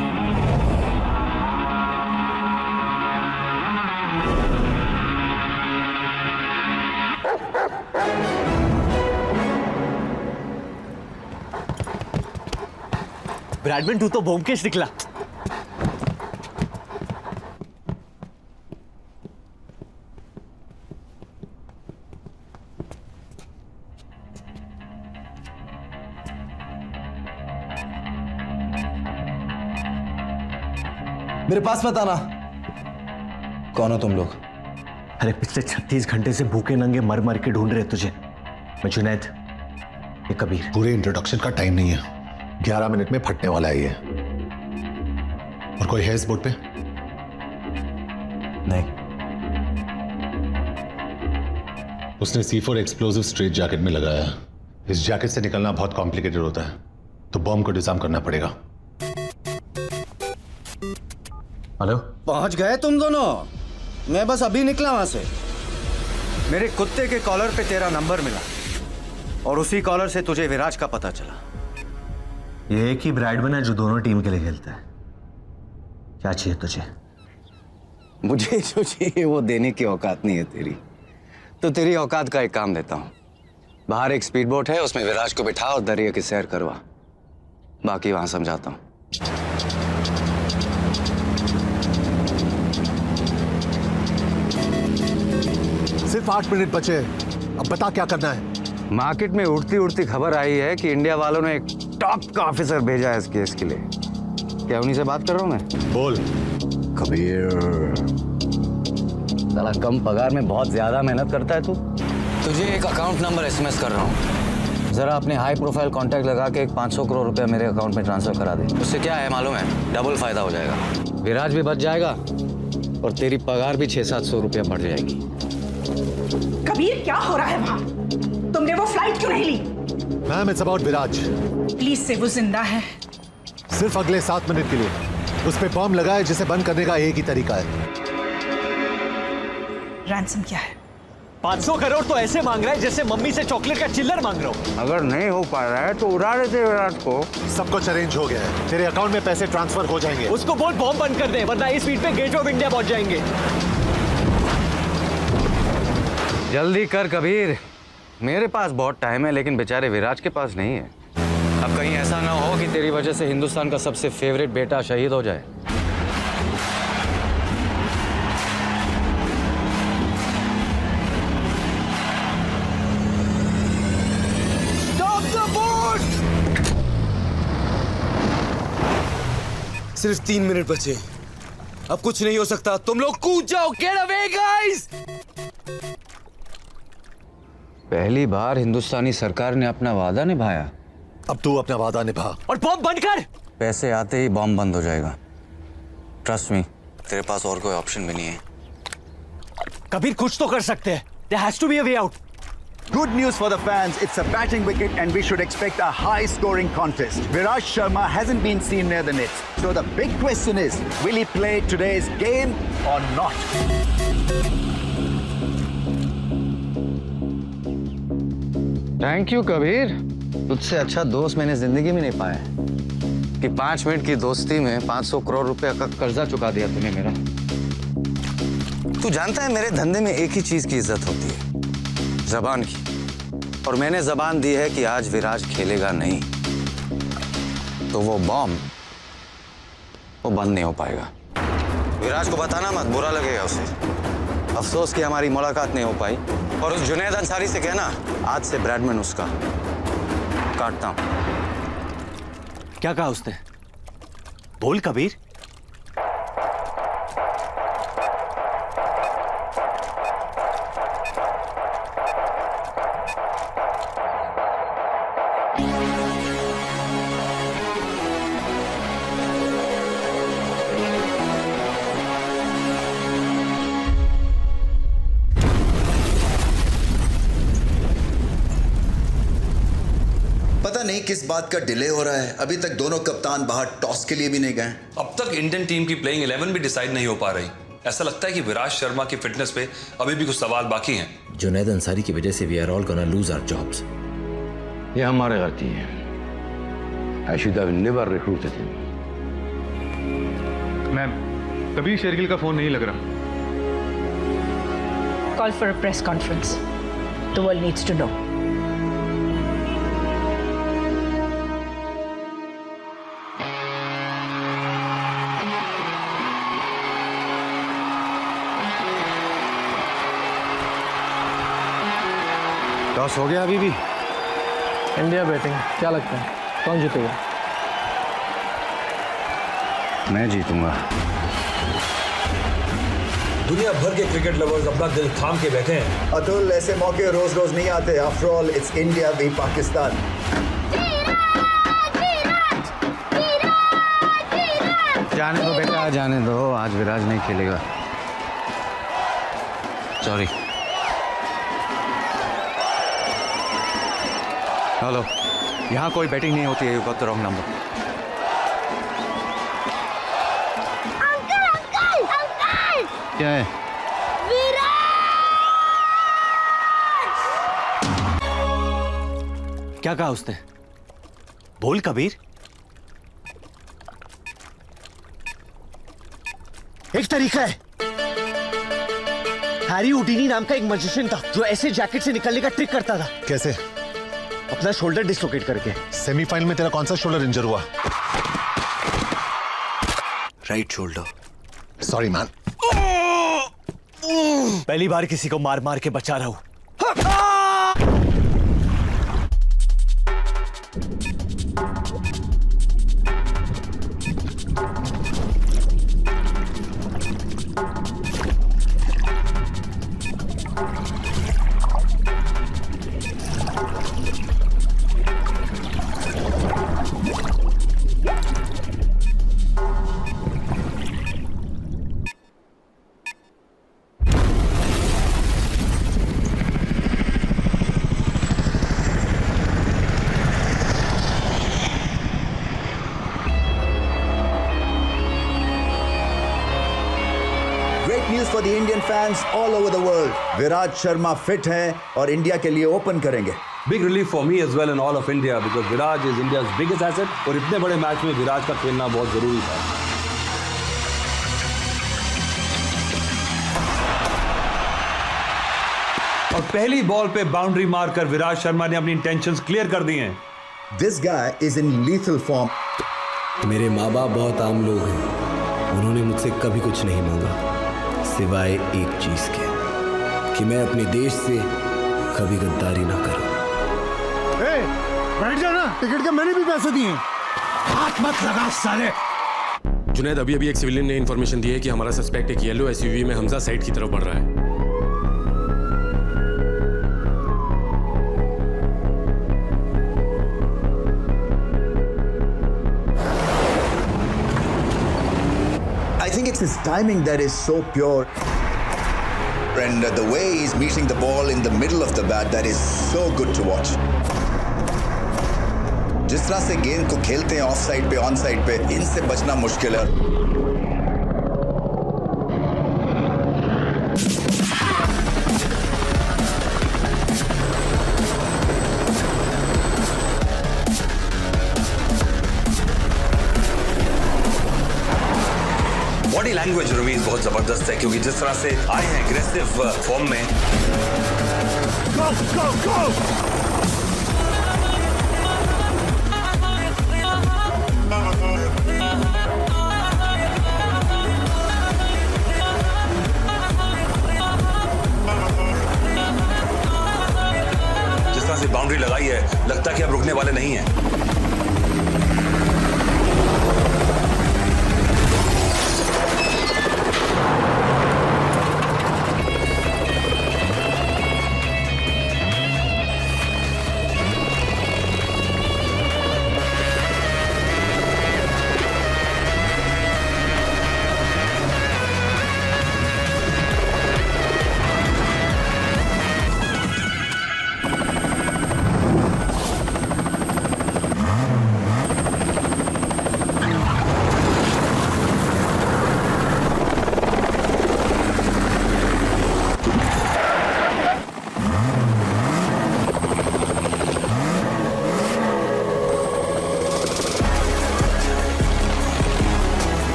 S14: ब्रैडमैन, तू तो ब्योमकेश निकला।
S24: मेरे पास मत आना। कौन हो तुम लोग?
S14: अरे पिछले 36 घंटे से भूखे नंगे मर मर के ढूंढ रहे तुझे। मैं जुनैद, ये कबीर।
S2: पूरे इंट्रोडक्शन का टाइम नहीं है, 11 मिनट में फटने वाला है ये। और कोई है इस बोट पे?
S24: नहीं।
S2: उसने C4 एक्सप्लोसिव स्ट्रेट जैकेट में लगाया। इस जैकेट से निकलना बहुत कॉम्प्लिकेटेड होता है, तो बॉम्ब को डिजाइन करना पड़ेगा।
S14: हेलो,
S24: पहुंच गए तुम दोनों? मैं बस अभी निकला वहां से। मेरे कुत्ते के कॉलर पे तेरा नंबर मिला और उसी कॉलर से तुझे विराज का पता चला।
S14: ये एक ही ब्राइडमैन है जो दोनों टीम के लिए खेलता है। क्या चाहिए तुझे?
S24: मुझे जो चाहिए वो देने की औकात नहीं है तेरी। तो तेरी औकात का एक काम देता हूं। बाहर एक स्पीड बोट है, उसमें विराज को बिठा और दरिया की सैर करवा। बाकी वहां समझाता हूं।
S2: सिर्फ 8 मिनट बचे, अब बता क्या करना है।
S24: मार्केट में उड़ती उड़ती खबर आई है कि इंडिया वालों ने एक टॉप का ऑफिसर भेजा है इस केस के लिए। क्या उन्हीं से बात कर रहा हूं मैं?
S2: बोल।
S24: कबीर, साला कम पगार में बहुत ज्यादा मेहनत करता है तू। तुझे एक अकाउंट नंबर SMS कर रहा हूँ, जरा अपने हाई प्रोफाइल कॉन्टैक्ट लगा के एक 500 करोड़ रुपया मेरे अकाउंट में ट्रांसफर करा दे। उससे क्या है मालूम है? डबल फायदा हो जाएगा। विराज भी बच जाएगा और तेरी पगार भी 600-700 रुपया बढ़ जाएगी।
S9: कबीर, क्या हो रहा है वहाँ? तुमने वो फ्लाइट क्यों नहीं ली?
S2: Ma'am, it's about Viraj.
S9: Please say, वो जिंदा है।
S2: सिर्फ अगले 7 मिनट के लिए। उस पे बॉम्ब लगा है जिसे बंद करने का एक ही तरीका है।
S9: रैंसम क्या है?
S16: 500 करोड़ तो ऐसे मांग रहा है जैसे मम्मी से चॉकलेट का चिल्लर मांग रहा हूँ।
S24: अगर नहीं हो पा रहा है तो उड़ा देते विराज को।
S2: सब कुछ अरेंज हो गया है, तेरे अकाउंट में पैसे ट्रांसफर हो जाएंगे।
S16: उसको बोल बॉम्ब बंद कर दे, वरना इस स्पीड पे गेट ऑफ इंडिया पहुंच जाएंगे।
S24: जल्दी कर कबीर, मेरे पास बहुत टाइम है लेकिन बेचारे विराज के पास नहीं है। अब कहीं ऐसा ना हो कि तेरी वजह से हिंदुस्तान का सबसे फेवरेट बेटा शहीद हो जाए।
S10: सिर्फ 3 मिनट बचे, अब कुछ नहीं हो सकता। तुम लोग कूद जाओ। Get away guys.
S24: पहली बार हिंदुस्तानी सरकार ने अपना वादा निभाया।
S2: अब तू अपना वादा निभा
S16: और बॉम्ब बंद कर।
S24: पैसे आते ही बॉम्ब बंद हो जाएगा। ट्रस्ट मी, तेरे पास और कोई ऑप्शन भी नहीं है।
S16: कबीर, कुछ तो कर सकते हैं। There has to be a way out.
S18: Good news for the fans, it's a batting wicket and we should expect a high-scoring contest. Viraj Sharma hasn't been seen near the nets. So the big question is, will he play today's game or not?
S24: Thank you Kabir, तुझसे अच्छा दोस्त मैंने जिंदगी में नहीं पाया कि 5 मिनट की दोस्ती में 500 करोड़ रुपए का कर्जा चुका दिया तूने मेरा। तू जानता है मेरे धंधे में एक ही चीज की इज्जत होती है, जबान की। और मैंने जबान दी है कि आज विराज खेलेगा नहीं तो वो बॉम्ब वो बंद नहीं हो पाएगा। विराज को बताना मत, बुरा लगेगा उसे। अफसोस कि हमारी मुलाकात नहीं हो पाई। और उस जुनैद अंसारी से कहना आज से ब्रैडमैन उसका। काटता हूं।
S16: क्या कहा उसने? बोल कबीर।
S20: पता नहीं किस बात का डिले हो रहा है, अभी तक दोनों कप्तान बाहर टॉस के लिए भी नहीं गए।
S21: अब तक इंडियन टीम की प्लेइंग 11 भी डिसाइड नहीं हो पा रही। ऐसा लगता है कि विराज शर्मा की फिटनेस पे अभी भी कुछ सवाल बाकी हैं।
S3: जुनैद अंसारी की वजह से we are all gonna lose our jobs.
S24: ये हमारी गलती है। I should have never recruited him.
S22: Ma'am, Kabir Shergill का फोन नहीं लग रहा।
S9: Call for a press conference. The world needs to know.
S24: Toss हो गया अभी भी?
S25: इंडिया बैटिंग, क्या लगता है कौन जीतेगा?
S23: मैं जीतूंगा।
S8: दुनिया भर के क्रिकेट लवर्स अपना दिल थाम के बैठे हैं।
S18: अतुल, ऐसे मौके रोज रोज नहीं आते। After all it's India v Pakistan.
S23: जाने दो बेटा, जाने दो, आज विराज नहीं खेलेगा। सॉरी। हेलो, यहाँ कोई बैटिंग नहीं होती है। You got the wrong number. क्या है?
S14: क्या कहा उसने? बोल कबीर।
S16: एक तरीका है। हैरी हुडीनी नाम का एक मैजिशियन था जो ऐसे जैकेट से निकलने का ट्रिक करता था।
S2: कैसे?
S16: अपना शोल्डर डिसलोकेट करके।
S2: सेमीफाइनल में तेरा कौन सा शोल्डर इंजर हुआ?
S24: Right shoulder.
S2: Sorry man.
S16: पहली बार किसी को मार मार के बचा रहा हूं।
S18: News for the Indian fans all over the world. Virat Sharma fit हैं और इंडिया के लिए ओपन करेंगे।
S21: Big relief for me as well and all of India because Viraj is India's biggest asset और इतने बड़े मैच में विराज का खेलना बहुत जरूरी था। और पहली बॉल पे बाउंड्री मारकर विराज शर्मा ने अपनी इंटेंशंस क्लियर कर दी हैं।
S18: This guy is in lethal form.
S10: मेरे माँ बाप बहुत आम लोग हैं। उन्होंने मुझसे कभी कुछ नहीं मांगा सिवाय एक चीज के कि मैं अपने देश से कभी गद्दारी ना करूं।
S11: बैठ जाना, टिकट के मैंने भी पैसे दिए। हाथ मत लगा साले।
S13: जुनैद, अभी एक सिविलियन ने इन्फॉर्मेशन दी है कि हमारा सस्पेक्ट एक येलो एसयूवी में हमजा साइड की तरफ बढ़ रहा है।
S18: I think it's his timing that is so pure. And the way he's meeting the ball in the middle of the bat, that is so good to watch. जिस तरह से गेंद को खेलते हैं ऑफ साइड पे, ऑन साइड पे, इनसे बचना मुश्किल है।
S21: बॉडी लैंग्वेज रमीज बहुत जबरदस्त है क्योंकि जिस तरह से आए हैं एग्रेसिव फॉर्म में।
S11: Go, go, go!
S21: जिस तरह से बाउंड्री लगाई है, लगता है कि अब रुकने वाले नहीं हैं।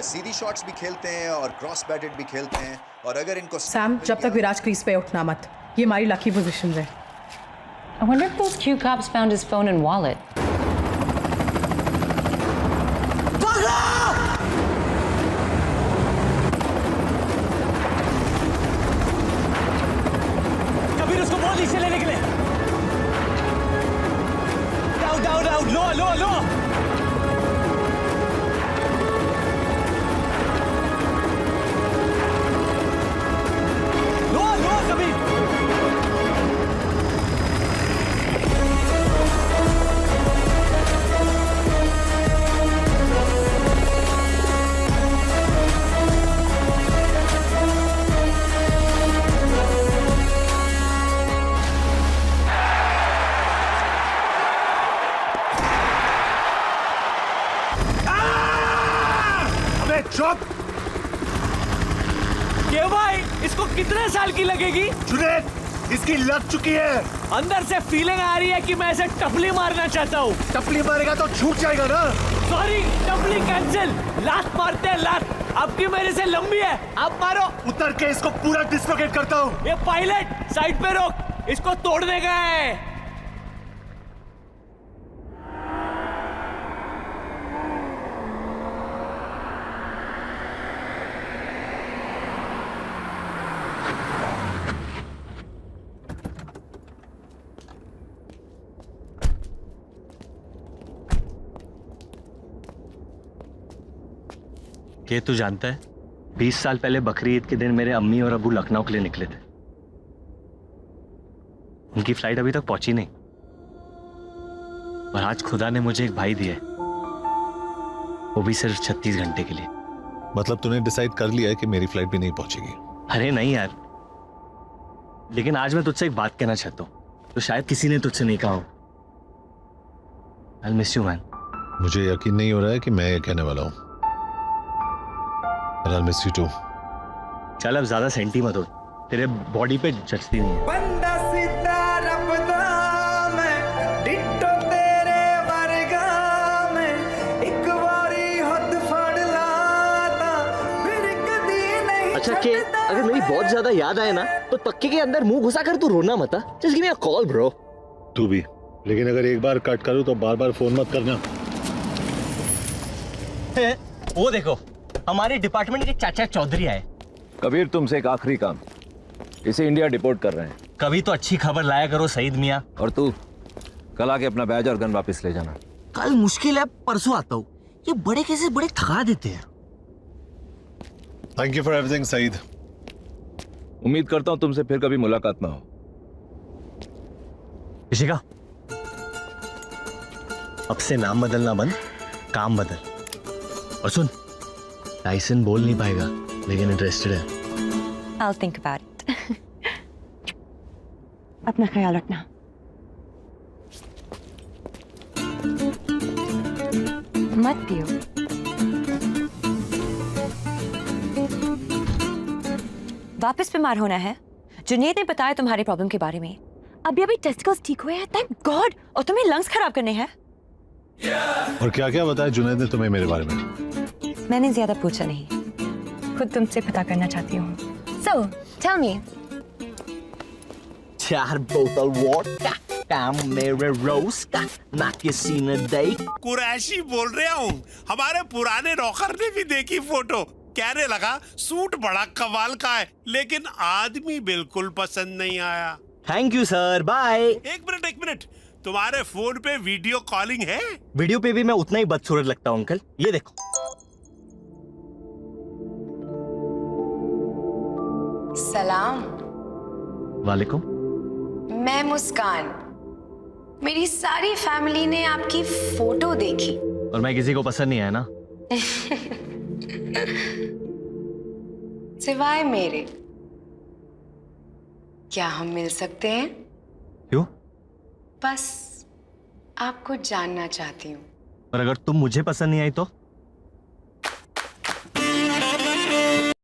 S18: सीधी शॉट्स भी खेलते हैं और क्रॉस बैटेड भी खेलते हैं और अगर इनको
S12: सैम, जब तक विराज क्रीज पे उठना मत। ये हमारी लकी पोजीशन है।
S1: I wonder if those Q cops found his phone and wallet.
S2: चुप।
S16: क्यों भाई, इसको कितने साल की लगेगी?
S2: जुनैद, इसकी लग चुकी है।
S16: अंदर से फीलिंग आ रही है कि मैं इसे टपली मारना चाहता हूँ।
S2: टपली मारेगा तो छूट जाएगा ना।
S16: Sorry, टपली cancel. लास्ट मारते हैं, लास्ट। आपकी मेरे से लंबी है, आप मारो।
S2: उतर के इसको पूरा डिस्लोकेट करता हूँ।
S16: ये पायलट साइड पे रोक, इसको तोड़ने का है।
S14: ये तू जानता है 20 साल पहले बकरी ईद के दिन मेरे अम्मी और अबू लखनऊ के लिए निकले थे। उनकी फ्लाइट अभी तक पहुंची नहीं, और आज खुदा ने मुझे एक भाई दिया है, वो भी सिर्फ 36 घंटे के लिए।
S2: मतलब तूने डिसाइड कर लिया है कि मेरी फ्लाइट भी नहीं पहुंचेगी?
S14: अरे नहीं यार, लेकिन आज मैं तुझसे एक बात कहना चाहता हूँ तो शायद किसी ने तुझसे नहीं कहा हो। I'll miss you, man.
S2: मुझे यकीन नहीं हो रहा है कि मैं ये कहने वाला हूँ। I'll miss you too.
S14: चल अब ज्यादा सेंटी मत हो, तेरे बॉडी पे जचती नहीं है।
S5: बंदा सीधा रब दा मैं, डिट्टो तेरे वर्गा मैं, एक बारी हद फड़ लाता फिर कदी नहीं।
S16: अच्छा के अगर मेरी बहुत ज्यादा याद आए ना तो तक्के के अंदर मुंह घुसा कर तू रोना मत। Just give me a call bro.
S2: तू भी, लेकिन अगर एक बार कट करूँ तो बार बार फोन मत करना।
S16: वो देखो, हमारे डिपार्टमेंट के चाचा चौधरी आए।
S3: कबीर, तुमसे एक आखिरी काम, इसे इंडिया डिपोर्ट कर रहे हैं।
S16: कभी तो अच्छी खबर लाया करो सईद मियाँ।
S3: और तू कल आके अपना बैज और गन वापस ले जाना।
S16: कल मुश्किल है, परसों आता हूँ। ये बड़े कैसे बड़े थका देते हैं।
S2: Thank you for everything Saeed.
S3: उम्मीद करता हूँ तुमसे फिर कभी मुलाकात ना हो।
S14: ऋषिका, अब से नाम बदलना बंद, काम बदल। और सुन, टाइसन बोल नहीं पाएगा लेकिन इंटरेस्टेड है।
S1: I'll think about it. अपना ख्याल रखना। मत पियो। वापस बीमार होना है? जुनैद ने बताया तुम्हारे प्रॉब्लम के बारे में। अभी टेस्टिकल्स ठीक हुए हैं, थैंक गॉड। और तुम्हें लंग्स खराब करने हैं।
S2: और क्या क्या बताया जुनैद ने तुम्हें मेरे बारे में?
S1: मैंने ज्यादा पूछा नहीं, खुद तुमसे पता करना चाहती हूँ। So, tell me.
S16: 4 बोतल वोडका, काम मेरे रोज का, ना किसी ने देख।
S6: कुरैशी बोल रहा हूँ। हमारे पुराने नौकर ने भी देखी फोटो, कहने लगा सूट बड़ा कमाल का है, लेकिन आदमी बिल्कुल पसंद नहीं आया।
S16: Thank you sir, bye.
S6: एक मिनट, तुम्हारे फोन पे वीडियो कॉलिंग है?
S16: वीडियो पे भी मैं उतना ही बदसूरत लगता हूँ अंकल, ये देखो।
S15: सलाम।
S14: वालेकुम।
S15: मैं मुस्कान। मेरी सारी फैमिली ने आपकी फोटो देखी।
S14: और मैं किसी को पसंद नहीं आया ना?
S15: सिवाय मेरे। क्या हम मिल सकते हैं?
S14: क्यों?
S15: बस आपको जानना चाहती हूँ।
S14: और अगर तुम मुझे पसंद नहीं आई तो?